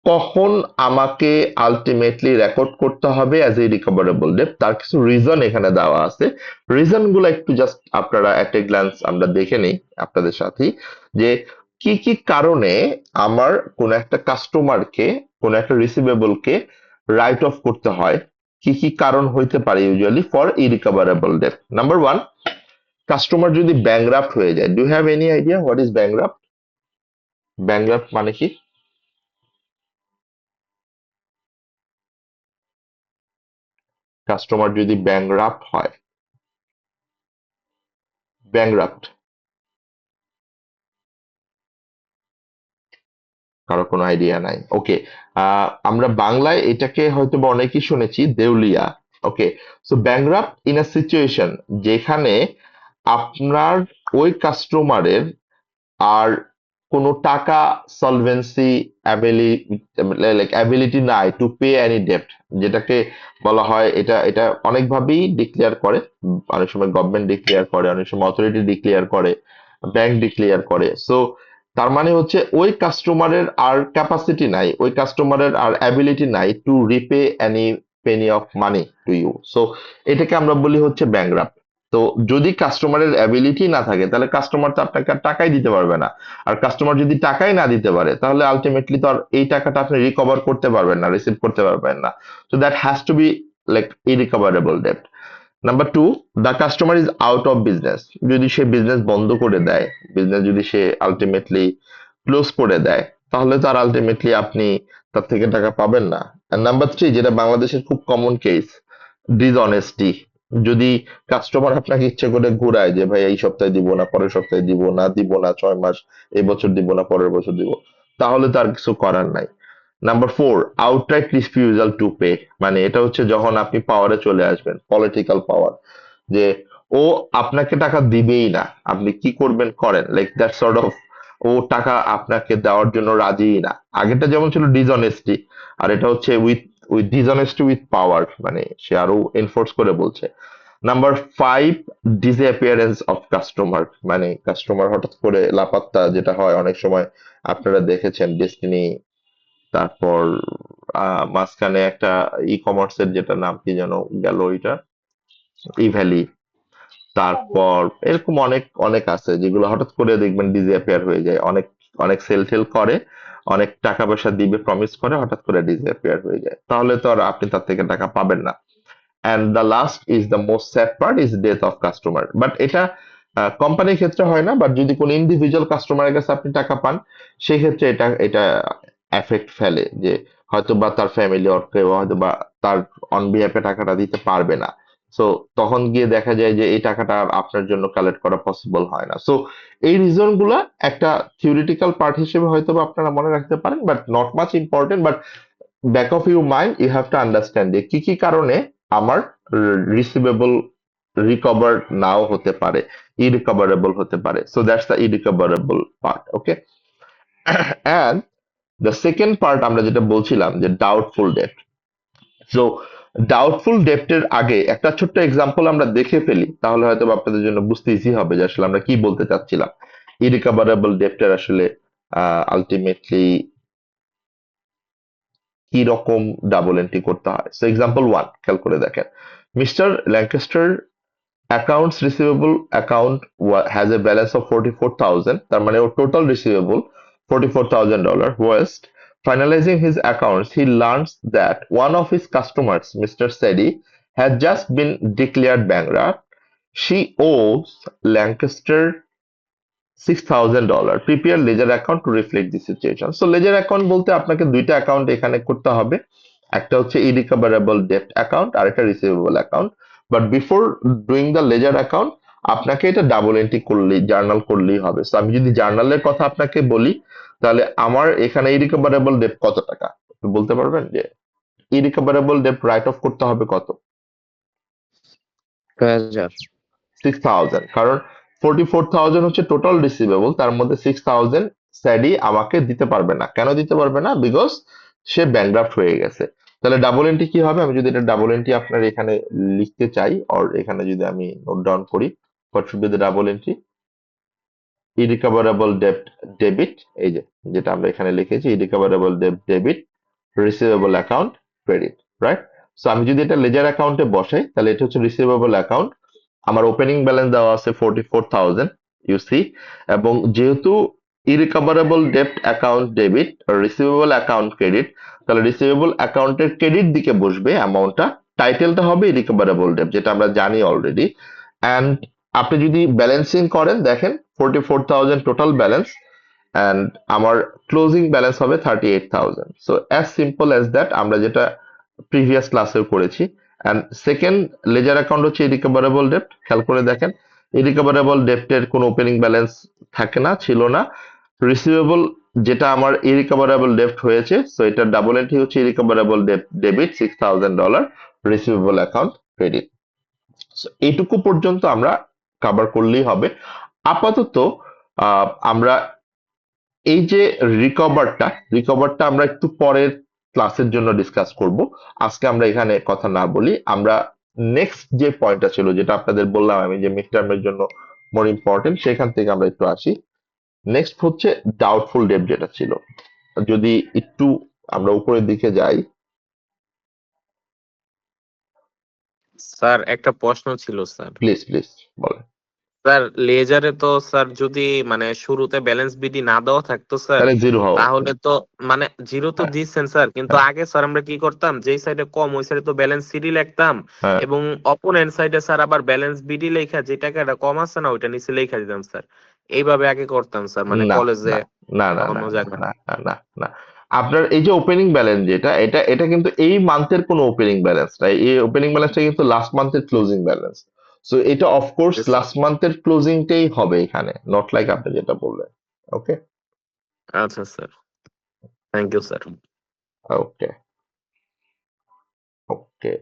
কখন আমাকে আলটিমেটলি রেকর্ড করতে হবে অ্যাজ এ রিকভারেবল ডেট, তার কিছু রিজন এখানে দেওয়া আছে। রিজন গুলো একটু জাস্ট আপনারা এট এ গ্ল্যান্স আমরা দেখে নিই আপনাদের সাথে, যে কি কি কারণে আমার কোন একটা কাস্টমারকে, কোন একটা রিসিভেবলকে রাইট অফ করতে হয়, কি কি কারণ হইতে পারে usually for irrecoverable debt. Number one, customer যদি ব্যাংরাপ্ট হয়ে যায়। Do have any idea what is bankrupt? Bankrupt মানে কি? কাস্টমার যদি ব্যাংরাপ্ট হয়, ব্যাংরাপ্ট, কারো কোনো আইডিয়া নাই? ওকে, আমরা বাংলায় এটাকে হয়তো বা অনেকেই শুনেছি দেউলিয়া। ওকে, সো ব্যাংরাপ্ট ইন আ সিচুয়েশন যেখানে আপনার ওই কাস্টমারের আর কোনো টাকা সলভেন্সি অ্যাবিলিটি নাই টু পে এনি ডেপ্ট, যেটাকে বলা হয়, এটা এটা অনেকভাবেই ডিক্লেয়ার করে। অনেক সময় গভর্নমেন্ট ডিক্লেয়ার করে, অনেক সময় অথরিটি ডিক্লেয়ার করে, ব্যাংক ডিক্লেয়ার করে। সো তার মানে হচ্ছে ওই কাস্টমারের আর ক্যাপাসিটি নাই, ওই কাস্টমারের আর অ্যাবিলিটি নাই to repay any penny of money to you. So এটাকে আমরা বলি হচ্ছে ব্যাংরাপ্ট। তো যদি কাস্টমারের অ্যাবিলিটি না থাকে তাহলে কাস্টমার তো আপনাকে আর টাকাই দিতে পারবে না। আর কাস্টমার যদি টাকাই না দিতে পারে তাহলে আলটিমেটলি তো আর এই টাকাটা আপনি রিকভার করতে পারবেন না, রিসিভ করতে পারবেন না। So that has to be like irrecoverable debt. Number two, the customer is out of business. যদি সে বিজনেস বন্ধ করে দেয়, বিজনেস যদি সে আলটিমেটলি ক্লোজ করে দেয়, তাহলে তো আর আলটিমেটলি আপনি তার থেকে টাকা পাবেন না। নাম্বার থ্রি, যেটা বাংলাদেশের খুব কমন কেস, ডিসঅনেস্টি। যদি কাস্টমার আপনাকে ইচ্ছে করে ঘুরায় যে ভাই এই সপ্তাহে দিব না, পরের সপ্তাহে দিব না 6 মাস, এই বছর দিব না, পরের বছর দিব, তাহলে তার কিছু করার নাই। Number four, outright refusal to pay. মানে এটা হচ্ছে যখন আপনি পাওয়ারে চলে আসবেন, পলিটিক্যাল পাওয়ার, যে ও আপনাকে টাকা দিবেই না, আপনি কি করবেন করেন, লাইক দ্যাট সর্ট অফ, ও টাকা আপনাকে দেওয়ার জন্য রাজিই না। আগেরটা যেমন ছিল ডিসঅনেস্টি, আর এটা হচ্ছে with with dishonesty with power, মানে সে আরো এনফোর্স করে বলছে। Number five, disappearance of customer. মানে কাস্টমার হঠাৎ করে লাপাত্তা, যেটা হয় অনেক সময়, আপনারা দেখেছেন ডেস্টিনি, তারপর মাঝখানে একটা ই কমার্সের যেটা নাম কি যেন গেল ওইটা, ইভ্যালি, তারপর এরকম অনেক অনেক আছে যেগুলো হঠাৎ করে দেখবেন ডিসঅ্যাপিয়ার হয়ে যায়। অনেক অনেক সেল টেল করে, অনেক টাকা পয়সা দিবে প্রমিস করে, হঠাৎ করে ডিসঅ্যাপিয়ার হয়ে যায়, তাহলে তো আর আপনি তার থেকে টাকা পাবেন না। And the last is the most sad part, is death of customer. But এটা কোম্পানির ক্ষেত্রে হয় না, বাট যদি কোনো ইন্ডিভিজুয়াল কাস্টমারের কাছে আপনি টাকা পান, সেই ক্ষেত্রে এটা এটা এফেক্ট ফেলে, যে হয়তো বা তার ফ্যামিলি অর কেউ হয়তো বা তার অন বিহাফে টাকাটা দিতে পারবে না। সো তখন গিয়ে দেখা যায় যে এই টাকাটা আর আপনার জন্য কালেক্ট করা পসিবল হয় না। সো এই রিজন গুলা একটা থিওরিটিক্যাল পার্ট হিসেবে হয়তো বা আপনারা মনে রাখতে পারেন, but not much important. But back of your mind you have to understand যে কি কি কারণে আমার রিসিভেবল রিকভার নাও হতে পারে, ইরিকভারেবল হতে পারে। So that's the irrecoverable part. Okay, and the second part আমরা যেটা বলছিলাম যে ডাউটফুল ডেট। সো ডাউটফুল ডেপ্টের আগে একটা ছোট্ট এক্সাম্পল আমরা দেখে ফেলি, তাহলে হয়তো বা আপনাদের জন্য বুঝতে ইজি হবে যে আসলে আমরা কি বলতে চাচ্ছিলাম, ইরিকভারেবল ডেপ্টের আসলে আলটিমেটলি কি রকম ডাবল এন্ট্রি করতে হয়। সো এক্সাম্পল ওয়ান, খেয়াল করে দেখেন, mister Lancaster accounts receivable account has a balance of 44,000, তার মানে ওর টোটাল রিসিভেবল $44,000 ওয়েস্ট Finalizing his accounts, he learns that one of his customers, Mr. Sedi, has just been declared bankrupt. She owes Lancaster $6,000. Prepare ledger account to reflect the situation. So ledger account বলতে আপনাকে দুইটা account এখানে করতে হবে। একটা হচ্ছে irrecoverable debt account আর একটা receivable account। But before doing the laser account আপনাকে এটা ডাবল এন্ট্রি করলেই জার্নাল করলেই হবে। সো আমি যদি জার্নালের কথা আপনাকে বলি তাহলে আমার এখানে irrecoverable debt কত টাকা একটু বলতে পারবেন যে irrecoverable debt রাইট অফ করতে হবে কত? 6,000। 6,000 কারণ 44,000 হচ্ছে টোটাল রিসিভেবল, তার মধ্যে 6,000 স্যাডি আমাকে দিতে পারবে না। কেন দিতে পারবে না? বিকজ সে ব্যাংকরাপ্ট হয়ে গেছে। তাহলে ডাবল এন্ট্রি কি হবে? আমি যদি এটা ডাবল এন্ট্রি আপনার এখানে লিখতে চাই অর এখানে যদি আমি নোট ডাউন করি, what should be the double entry? Irrecoverable ডেপ্ট ডেবিট, এই যে যেটা আমরা এখানে লিখেছি ইরিকভারেবল ডেপ্ট debit, receivable account credit, right? So আমি যদি এটা লেজার অ্যাকাউন্টে বসাই তাহলে এটা হচ্ছে রিসিভেবল অ্যাকাউন্ট। আমার ওপেনিং ব্যালেন্স দেওয়া আছে 44,000 ইউ সি, এবং যেহেতু ইরিকভারেবল ডেপ্ট account debit receivable account credit, তাহলে রিসিভেবল অ্যাকাউন্টের ক্রেডিট দিকে বসবে অ্যামাউন্টটা, টাইটেলটা হবে ইরিকভারেবল ডেপ্ট যেটা আমরা জানি অলরেডি। অ্যান্ড আপনি যদি ব্যালেন্সিং করেন দেখেন 44,000 টোটাল ব্যালেন্স অ্যান্ড আমার ক্লোজিং ব্যালেন্স হবে 38,000। So as simple as that, আমরা যেটা প্রিভিয়াস ক্লাসেও করেছি। অ্যান্ড সেকেন্ড লেজার অ্যাকাউন্ট হচ্ছে ইরিকভারেবল ডেপ্ট। খেয়াল করে দেখেন ইরিকভারেবল ডেপ্টের কোনো ওপেনিং ব্যালেন্স থাকে না, ছিল না। রিসিভেবল যেটা আমার ইরিকভারেবল ডেপ্ট হয়েছে, সো এটার ডাবল এন্ট্রি হচ্ছে ইরিকভারেবল ডেবিট $6,000, রিসিভেবল অ্যাকাউন্ট ক্রেডিট। এইটুকু পর্যন্ত আমরা কভার করলেই হবে। আপাতত আমরা এই যে রিকভারটা আমরা একটু পরের ক্লাসের জন্য ডিসকাস করব। আজকে আমরা এখানে কথা না বলি, আমরা নেক্সট যে পয়েন্টটা ছিল যেটা আপনাদের বললাম আমি যে মিড টার্মের জন্য মোর ইম্পর্টেন্ট, সেখান থেকে আমরা একটু আসি। নেক্সট হচ্ছে ডাউটফুল ডেট যেটা ছিল। যদি একটু আমরা উপরের দিকে যাই, স্যার একটা প্রশ্ন ছিল স্যার। প্লিজ বলেন। স্যার লেজারে তো স্যার যদি মানে শুরুতে ব্যালেন্স বিডি না দেওয়া থাকতো স্যার, তাহলে জিরো হওয়া উচিত। তাহলে তো মানে জিরো তো হ্যাঁ, দিচ্ছেন স্যার, কিন্তু হ্যাঁ, আগে স্যার আমরা কি করতাম, যেই সাইডে কম ওই সাইডে তো ব্যালেন্স সিডি লিখতাম, হ্যাঁ। এবং অপোনেন্ট সাইডে স্যার আবার ব্যালেন্স বিডি লেখা যে টাকাটা কম আছে না ওইটা নিচে লেখা দিতাম স্যার। এইভাবে আগে করতাম স্যার, মানে না কলেজে না না বা না অন্য না জায়গায়। না না না না। আপনার এই যে ওপেনিং ব্যালেন্স যেটা, এটা কিন্তু এই মান্থের কোনো ওপেনিং ব্যালেন্স নাই, এই ওপেনিং ব্যালেন্সটা কিন্তু লাস্ট মান্থের ক্লোজিং ব্যালেন্স। সো এটা অফকোর্স Yes, sir. লাস্ট মান্থের ক্লোজিংটাই হবে এখানে, নট লাইক আপনি যেটা বললেন। ওকে আচ্ছা স্যার, থ্যাংক ইউ স্যার। ওকে ওকে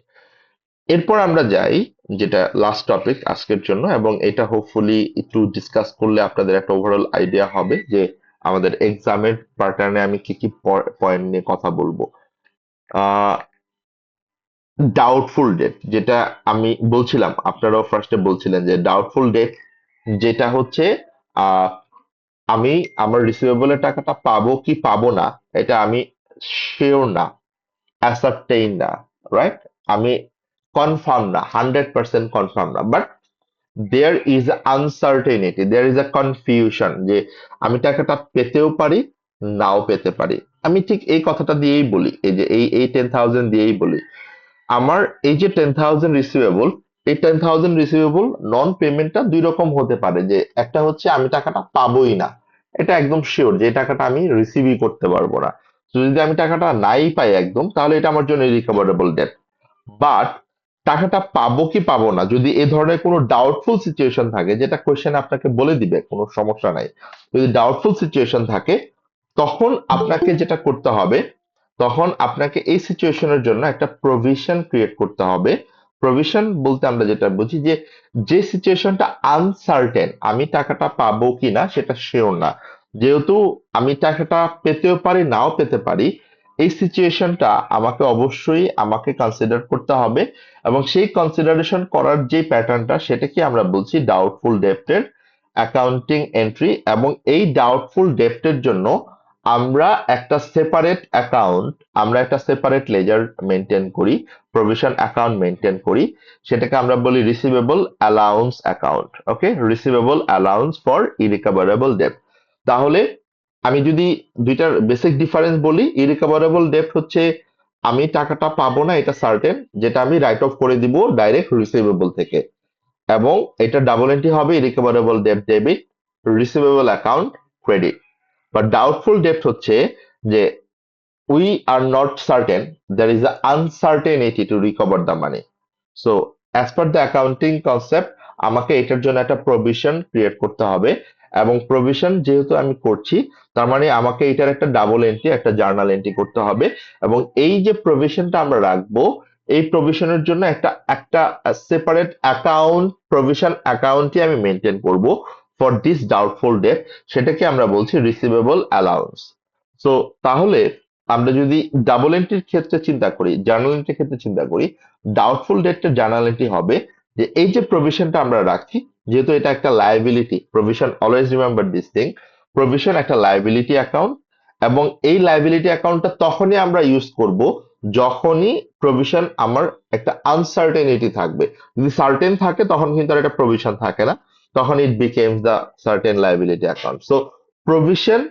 এরপর আমরা যাই যেটা লাস্ট টপিক আজকের জন্য, এবং এটা হোপফুলি একটু ডিসকাস করলে আপনাদের একটা ওভারঅল আইডিয়া হবে যে আমাদের এক্সামের প্যাটার্নে আমি কি কি পয়েন্ট নিয়ে কথা বলবো। ডাউটফুল ডেট যেটা আমি বলছিলাম, আপনারাও ফার্স্টে বলছিলেন যে ডাউটফুল ডেট যেটা হচ্ছে আহ, আমি আমার রিসিভেবলের টাকাটা পাবো কি পাবো না এটা আমি শিওর না, অ্যাসার্টেইন না, রাইট? আমি কনফার্ম না, 100% কনফার্ম না, but there is uncertainty, there is a confusion যে আমি টাকাটা পেতেও পারি নাও পেতে পারি। আমি ঠিক এই কথাটা দিয়েই বলি, এই যে এই 10,000 দিয়েই বলি, আমার এই যে 10,000 রিসিভেবল, এই 10,000 রিসিভেবল নন পেমেন্টটা দুই রকম হতে পারে। যে একটা হচ্ছে আমি টাকাটা পাবোই না, এটা একদম শিওর যে এই টাকাটা আমি রিসিভই করতে পারবো না। তো যদি আমি টাকাটা নাই পাই একদম, তাহলে এটা আমার জন্য রিকভারেবল ডেট। বাট টাকাটা পাবো কি পাবো না, যদি এ ধরনের কোনো ডাউটফুল সিচুয়েশন থাকে, যেটা কোয়েশ্চেন আপনাকে বলে দিবে, কোনো সমস্যা নাই, যদি ডাউটফুল সিচুয়েশন থাকে তখন আপনাকে যেটা করতে হবে, তখন আপনাকে এই সিচুয়েশনের জন্য একটা প্রভিশন ক্রিয়েট করতে হবে। প্রভিশন বলতে আমরা যেটা বুঝি যে যে সিচুয়েশনটা আনসার্টেন, আমি টাকাটা পাবো কিনা সেটা শিওর না, যেহেতু আমি টাকাটা পেতেও পারি নাও পেতে পারি, এই সিচুয়েশনটা আমাকে কনসিডার করতে হবে। এবং সেই কনসিডারেশন করার যে প্যাটার্নটা সেটাকে আমরা বলছি ডাউটফুল ডেপ্টের অ্যাকাউন্টিং এন্ট্রি। এবং এই ডাউটফুল ডেপ্টের জন্য আমরা একটা সেপারেট লেজার মেনটেন করি, প্রভিশন অ্যাকাউন্ট মেনটেন করি, সেটাকে আমরা বলি receivable allowance account. Okay, receivable allowance for irrecoverable ডেপ্ট। তাহলে আমি যদি দুইটার বেসিক ডিফারেন্স বলি, ইরিকভারেবল ডেপ্ট হচ্ছে আমি টাকাটা পাবো না, এটা সার্টেন, যেটা আমি রাইট অফ করে দিব ডাইরেক্ট রিসিভেবল থেকে। এবং এটা ডাবল এন্ট্রি হবে ইরিকভারেবল ডেপ্ট ডেবিট, রিসিভেবল অ্যাকাউন্ট ক্রেডিট। বা ডাউটফুল ডেপ্ট হচ্ছে যে we are not certain, there is an uncertainty to recover the money. So as per the accounting concept আমাকে এটার জন্য একটা প্রভিশন ক্রিয়েট করতে হবে, এবং প্রভিশন যেহেতু আমি করছি তার মানে আমাকে এটার একটা ডাবল এন্ট্রি, একটা জার্নাল এন্ট্রি করতে হবে। এবং এই যে প্রভিশনটা আমরা রাখবো, এই প্রভিশনের জন্য একটা একটা সেপারেট অ্যাকাউন্ট, প্রভিশন অ্যাকাউন্টই আমি মেনটেন করব ফর দিস ডাউটফুল ডেট, সেটাকে আমরা বলছি রিসিভেবল অ্যালাউন্স। সো তাহলে আমরা যদি ডাবল এন্ট্রির ক্ষেত্রে চিন্তা করি, জার্নাল এন্ট্রির ক্ষেত্রে চিন্তা করি, ডাউটফুল ডেটের জার্নাল এন্ট্রি হবে যে এই যে প্রভিশনটা আমরা রাখছি, যেহেতু এটা একটা liability, provision, always remember this thing, provision একটা লায়াবিলিটি অ্যাকাউন্ট, এবং এই লায়াবিলিটি অ্যাকাউন্টটা তখনই আমরা ইউজ করব যখনই প্রভিশন আমার একটা আনসার্টেনিটি থাকবে। যদি সার্টেন থাকে তখন কিন্তু আর এটা প্রভিশন থাকে না, তখন it becomes the certain liability account. So provision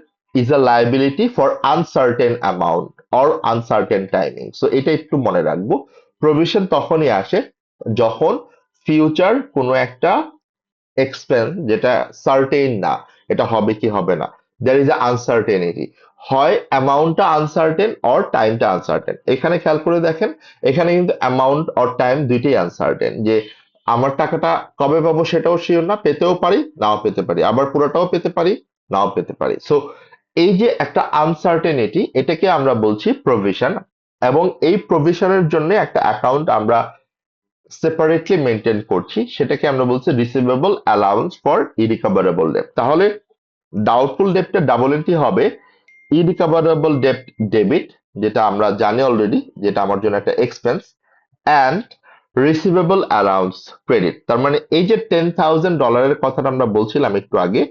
is a liability for uncertain amount or uncertain timing. So এটা একটু মনে রাখবো, প্রভিশন তখনই আসে যখন ফিউচার কোনো একটা এক্সপেন্স যেটা সার্টেন না, এটা হবে কি হবে না, there is a uncertainty, হয় অ্যামাউন্টটা আনসার্টেন অর টাইমটা আনসার্টেন। এখানে খেয়াল করে দেখেন, এখানে কিন্তু অ্যামাউন্ট অর টাইম দুইটাই আনসার্টেন, যে আমার টাকাটা কবে পাবো সেটাও শিওর না, পেতেও পারি নাও পেতে পারি, আবার পুরোটাও পেতে পারি নাও পেতে পারি। সো এই যে একটা আনসার্টেনিটি, এটাকে আমরা বলছি প্রভিশন, এবং এই প্রভিশনের জন্য একটা অ্যাকাউন্ট আমরা সেপারেটলি মেনটেন করছি, সেটাকে আমরা বলছি রিসিভেবল অ্যালাউন্স ফর ইরিকভারেবল ডেপ্ট। তাহলে ডাউটফুল ডেপ্টের ডাবল এন্ট্রি হবে ইরিকভারেবল ডেপ্ট ডেবিট, যেটা আমরা জানি অলরেডি, যেটা আমার জন্য একটা expense, and receivable allowance credit. তার মানে এই যে $10,000 কথাটা আমরা বলছিলাম একটু আগে,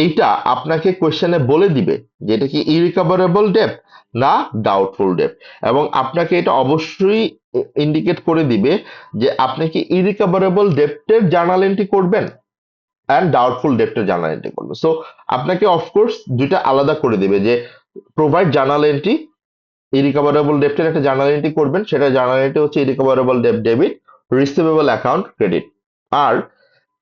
এইটা আপনাকে কোয়েশ্চেনে বলে দিবে যে এটা কি ইরিকভারেবল ডেপ্ট না ডাউটফুল ডেপ্ট, এবং আপনাকে এটা অবশ্যই ইন্ডিকেট করে দিবে যে আপনি কি ইরিকভারেবল ডেপ্টের জার্নাল এন্ট্রি করবেন অ্যান্ড ডাউটফুল ডেপ্টের জার্নাল এন্ট্রি করবেন। সো আপনাকে অফকোর্স দুইটা আলাদা করে দিবে, যে প্রোভাইড জার্নাল এন্ট্রি, ইরিকভারেবল ডেপ্টের একটা জার্নাল এন্ট্রি করবেন, সেটা জার্নাল এন্ট্রি হচ্ছে ইরিকভারেবল ডেপ্ট ডেবিট, রিসিভেবল অ্যাকাউন্ট ক্রেডিট। আর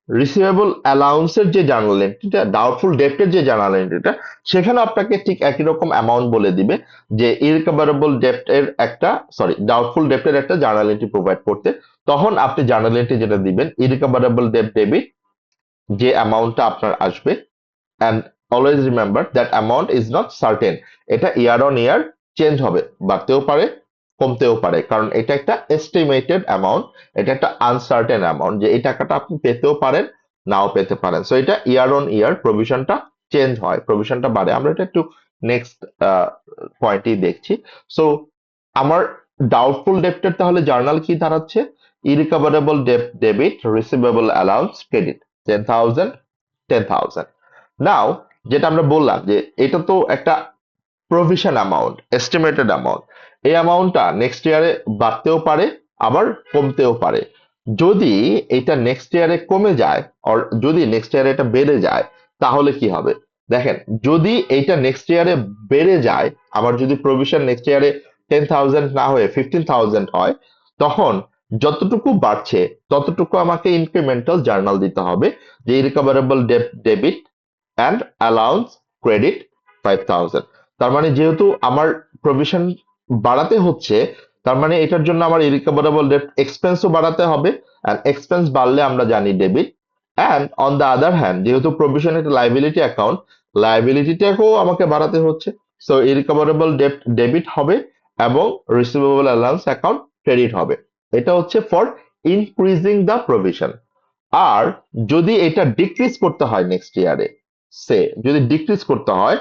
রিসিভেবল অ্যালাউন্সের যে জার্নাল এন্ট্রিটা, ডাউটফুল ডেপ্টের যে জার্নাল এন্ট্রিটা, সেখানে আপনাকে ঠিক একই রকম অ্যামাউন্ট বলে দিবে যে ইরিকভারেবল ডেপ্টের একটা, সরি, ডাউটফুল ডেপ্টের একটা জার্নাল এন্ট্রি প্রোভাইড করতে। তখন আপনি জার্নাল এন্ট্রি যেটা দিবেন ইরিকভারেবল ডেপ্ট ডেবিট, যে অ্যামাউন্টটা আপনার আসবে, and always remember that amount is not certain, এটা ইয়ার অন ইয়ার চেঞ্জ হবে, বাড়তেও পারে কমতেও পারে, কারণ এটা একটা এস্টিমেটেড অ্যামাউন্ট, এটা একটা আনসার্টেন অ্যামাউন্ট, যে এই টাকাটা আপনি পেতেও পারেন নাও পেতে পারেন। সো এটা ইয়ার অন ইয়ার প্রভিশনটা চেঞ্জ হয়, প্রভিশনটা বাড়ে। আমরা এটা একটু নেক্সট পয়েন্টেই দেখছি। সো আমার ডাউটফুল ডেপ্টের তাহলে জার্নাল কি দাঁড়াচ্ছে, ইরিকভারেবল ডেপ্ট ডেবিট, রিসিভেবল অ্যালাউন্স ক্রেডিট, 10,000 10,000। নাও যেটা আমরা বললাম যে এটা তো একটা প্রভিশন অ্যামাউন্ট, এস্টিমেটেড অ্যামাউন্ট, এই অ্যামাউন্টটা নেক্সট ইয়ারে বাড়তেও পারে আবার কমতেও পারে। যদি এটা নেক্সট ইয়ারে কমে যায়, আর যদি নেক্সট ইয়ারে এটা বেড়ে যায়, তাহলে কি হবে দেখেন, যদি এইটা নেক্সট ইয়ারে বেড়ে যায়, আমার যদি প্রভিশন নেক্সট ইয়ারে 10,000 না হয়ে 15,000 হয়, তখন যতটুকু বাড়ছে ততটুকু আমাকে ইনক্রিমেন্টাল জার্নাল দিতে হবে, যে recoverable debit and allowance credit 5,000। তার মানে যেহেতু আমার প্রভিশন বাড়াতে হচ্ছে, তার মানে এটার জন্য আমার ইরিকভারেবল ডেট এক্সপেন্সও বাড়াতে হবে, অ্যান্ড এক্সপেন্স বাড়লে আমরা জানি debit. And on the other hand, যেহেতু প্রভিশন একটা লাইবিলিটি অ্যাকাউন্ট, লাইবিলিটিটাকেও আমাকে বাড়াতে হচ্ছে। সো ইরিকভারেবল ডেট ডেবিট হবে এবং রিসিভেবল অ্যালাউন্স অ্যাকাউন্ট ক্রেডিট হবে। এটা হচ্ছে ফর ইনক্রিজিং দ্য প্রভিশন। আর যদি এটা ডিক্রিজ করতে হয় নেক্সট ইয়ারে, যদি ডিক্রিজ করতে হয়,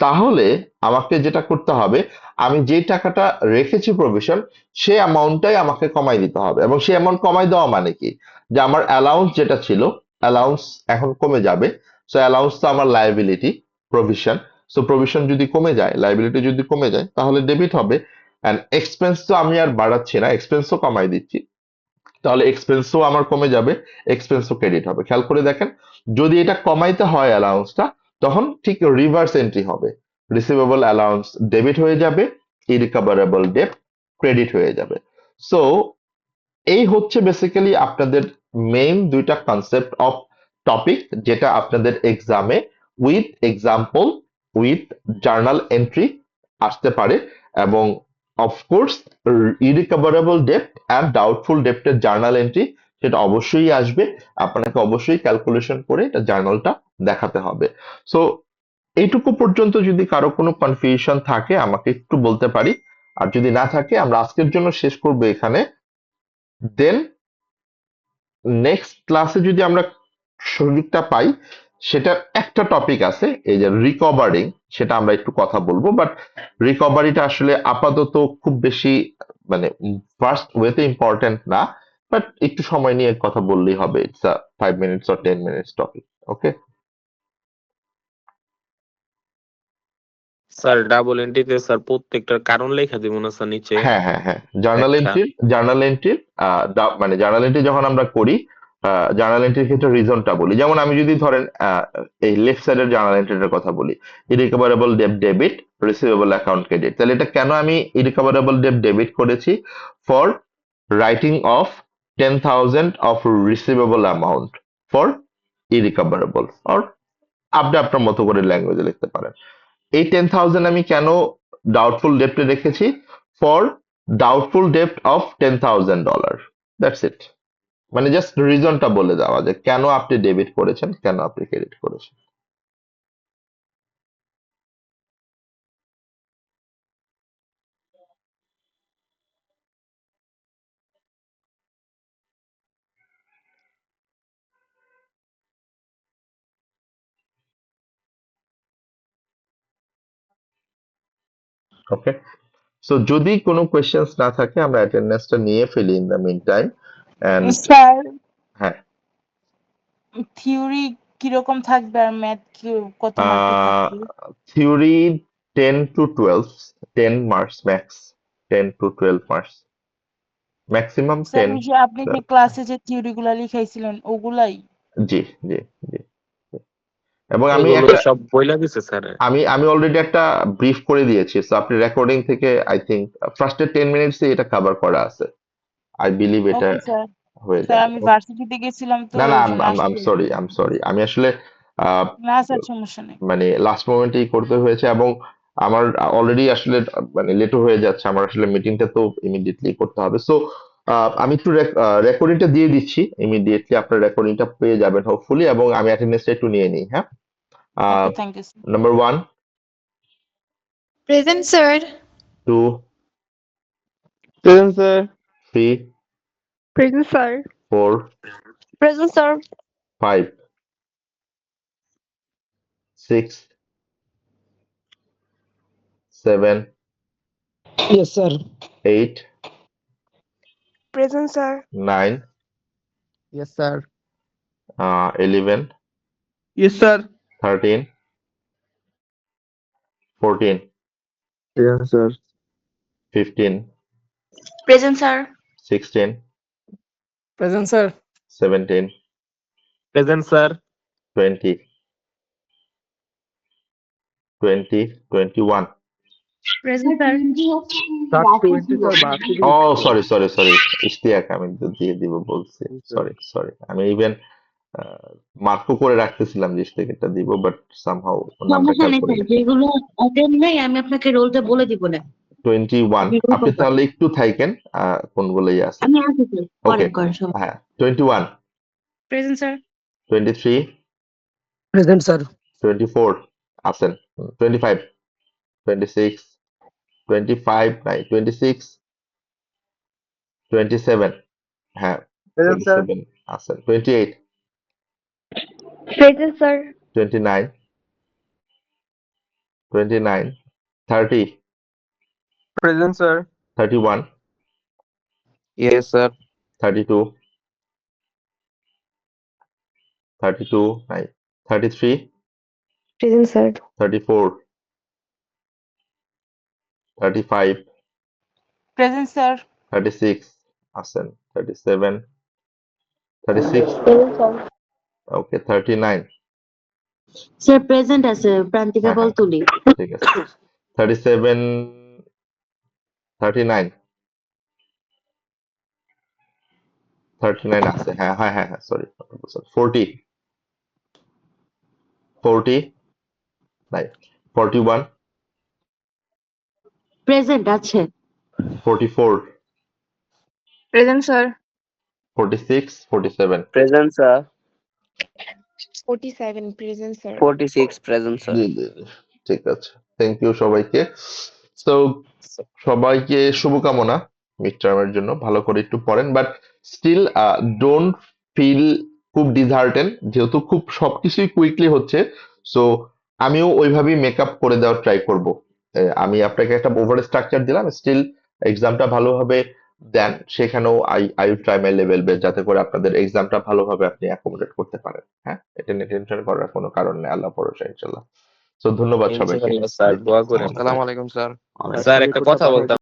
তাহলে আমাকে যেটা করতে হবে, আমি যে টাকাটা রেখেছি প্রভিশন, সেই অ্যামাউন্টটাই আমাকে কমাই দিতে হবে। এবং সেই অ্যামাউন্ট কমাই দেওয়া মানে কি, যে আমার অ্যালাউন্স যেটা ছিল, অ্যালাউন্স এখন কমে যাবে। সো অ্যালাউন্স তো আমার লায়াবিলিটি, প্রভিশন, সো প্রভিশন যদি কমে যায়, লায়াবিলিটি যদি কমে যায়, তাহলে ডেবিট হবে। অ্যান্ড এক্সপেন্স তো আমি আর বাড়াচ্ছি না, এক্সপেন্সও কমাই দিচ্ছি, তাহলে এক্সপেন্সও আমার কমে যাবে, এক্সপেন্সও ক্রেডিট হবে। খেয়াল করে দেখেন, যদি এটা কমাইতে হয় অ্যালাউন্সটা, তখন ঠিক রিভার্স এন্ট্রি হবে, রিসিভেবল অ্যালাউন্স ডেবিট হয়ে যাবে, ইরিকভারেবল ডেট ক্রেডিট হয়ে যাবে। সো এই হচ্ছে বেসিক্যালি আপনাদের মেইন দুইটা কনসেপ্ট অফ টপিক, যেটা আপনাদের এক্সামে with example with journal entry আসতে পারে। এবং of course irrecoverable debt and doubtful ডেপ্টের জার্নাল এন্ট্রি সেটা অবশ্যই আসবে, আপনাকে অবশ্যই ক্যালকুলেশন করে এটা জার্নালটা দেখাতে হবে। সো এইটুকু পর্যন্ত যদি কারো কোনো কনফিউশন থাকে আমাকে একটু বলতে পারি, আর যদি না থাকে আমরা আজকের জন্য শেষ করবো এখানে। দেন নেক্সট ক্লাসে যদি আমরা সুযোগটা পাই, সেটার একটা টপিক আছে এই যে রিকভারিং, সেটা আমরা একটু কথা বলবো। বাট রিকভারিটা আসলে আপাতত খুব বেশি মানে ফার্স্ট ওয়েতে ইম্পর্টেন্ট না, বাট একটু সময় নিয়ে কথা বললেই হবে। It's a 5 minutes or 10 minutes topic. Okay sir double এন্ট্রিতে স্যার প্রত্যেকটার কারণ লেখা দিব না স্যার নিচে হ্যাঁ হ্যাঁ হ্যাঁ, জার্নাল ব্যাখ্যা? এন্ট্রির মানে জার্নাল এন্ট্রি যখন আমরা করি, জার্নাল এন্ট্রির ক্ষেত্রে রিজনটা বলি। যেমন আমি যদি ধরেন এই লেফট সাইডের জার্নাল এন্ট্রিটার কথা বলি, irrecoverable debt debit, receivable account credit, তাহলে এটা কেন আমি ইরিকভারেবল ডেট ডেবিট করেছি? For writing off 10,000 of receivable amount for irrecoverable, or আপনি আপনার মতো করে ল্যাঙ্গুয়েজে লিখতে পারেন। এই 10,000 আমি কেন ডাউটফুল ডেপ্টে রেখেছি? ফর ডাউটফুল ডেপ্ট অফ $10,000, দ্যাটস ইট। মানে জাস্ট রিজনটা বলে দেওয়া যে কেন আপনি ডেবিট করেছেন, কেন আপনি ক্রেডিট করেছেন। ওকে, সো যদি কোনো কোয়েশ্চেন্স না থাকে আমরা অ্যাটেন্ডেন্সটা নিয়ে ফেলি in the mean time. And sir হ্যাঁ, থিওরি কিরকম থাকবে আর ম্যাথ কত মার্কের থাকবে? Theory 10 to 12, 10 marks max, 10 to 12 marks, maximum sir 10। ওই যে আপনি যে ক্লাসে যে থিওরি গুলা লিখাইছিলেন ওগুলাই? জি জি জি। এবং আমি এগুলো একটা সব বইলা দিছে স্যার? আমি আমি অলরেডি একটা ব্রিফ করে দিয়েছি, সো আপনি রেকর্ডিং থেকে আই থিংক ফার্স্টের 10 মিনিটসে এটা কভার করা আছে। আই বিলিভ এটা ওকে স্যার। হয়ে স্যার যাবে। আমি Okay? ভার্সিটিতে গেছিলাম তো না না, ওই আম জন্য আম আম আসতে সরি, পারিনি। আমি আসলে আহ, না স্যার সমস্যা নেই। মানে লাস্ট মোমেন্টেই করতে হয়েছে, এবং আমার অলরেডি আসলে মানে লেটও হয়ে যাচ্ছে, আমার আসলে মিটিংটা তো ইমিডিয়েটলি করতে হবে। সো আমি একটু রেকর্ডিংটা দিয়ে দিচ্ছি ইমিডিয়েটলি, আপনার রেকর্ডিংটা পেয়ে যাবেন হোপফুলি, এবং আমি অ্যাটেন্ডেন্সটা একটু নিয়ে নিই। হ্যাঁ, okay thank you sir. Number 1, Present, sir. 2, Present, sir. 3, Present, sir. 4, Present, sir. 5, 6, 7, Yes, sir. 8, Present, sir. 9, Yes, sir. 11, Yes, sir. 13, 14, Yes, sir. 15, Present, sir. 16, Present, sir. 17, present sir? 20, 21. Present, sir. Sir, বাকি 20, ছিল। sir. বাকি ও দিয়েছিল। Sorry sorry sorry, Ishtiaq আমি তো দিয়ে দিব বলছি। Yes, sir. Sorry sorry, আমি ইভেন মার্কও করে রাখতেছিলাম যে ইশতিয়াকেরটা দিব, বাট সামহাউ নামটা সমস্যা খেয়াল নেই করি স্যার, যেগুলো অ্যাটেন্ড নেই আমি আপনাকে রোলটা বলে দিব না। 21। আপনি রোল আপনি কল তাহলে করেন। একটু থাকেন, কোনগুলোই আছে। আমি আছি স্যার, ওকে, করেন করেন সব। হ্যাঁ, 21, Present, sir. 23, Present, sir. 24 আছেন, 25, 26, 25 নাই, 26, 27, হ্যাঁ Present, sir. 27 আছেন, 28, Present, sir. 29, 29, 30, Present, sir. 31, Yes, sir. 32, 32 নাই, 33, Present, sir. 34, 35, present sir. 36 আছেন, 37, 36, Present, sir. okay, 39, sir present আছে প্রান্তিকা হ্যাঁ, হ্যাঁ, বলতুলি। ঠিক আছে। 37, 39, 39 আছে। হ্যাঁ, হ্যাঁ, হ্যাঁ, হ্যাঁ, সরি। 40, 40, নাই। 41, প্রেজেন্ট আছে। 44, Present, sir. 46, 47. Present, sir. 47. Present, sir. 46, present, sir. জি, জি, জি। ঠিক আছে। থ্যাংক ইউ সবাইকে। সো সবাইকে শুভকামনা মিড টার্মের জন্য। ভালো করে একটু পড়েন, বাট স্টিল ডোন্ট ফিল খুব ডিসহার্টেন, যেহেতু খুব সবকিছুই কুইকলি হচ্ছে। সো আমিও ওইভাবেই মেকআপ করে দেওয়ার ট্রাই করব। আমি আপনাকে একটা ওভার স্ট্রাকচার দিলাম, স্টিল এক্সামটা ভালোভাবে দেন, সেখানেও I try my level best, যাতে করে আপনাদের এক্সামটা ভালোভাবে আপনি অ্যাকোমোডেট করতে পারেন। হ্যাঁ, এটা নিয়ে টেনশন করার কোনো কারণ নেই, আল্লাহ ভরসা ইনশাল্লাহ। সো ধন্যবাদ সবাইকে। ইনশাআল্লাহ স্যার, দোয়া করেন। আসসালামু আলাইকুম স্যার। স্যার একটা কথা বলতাম।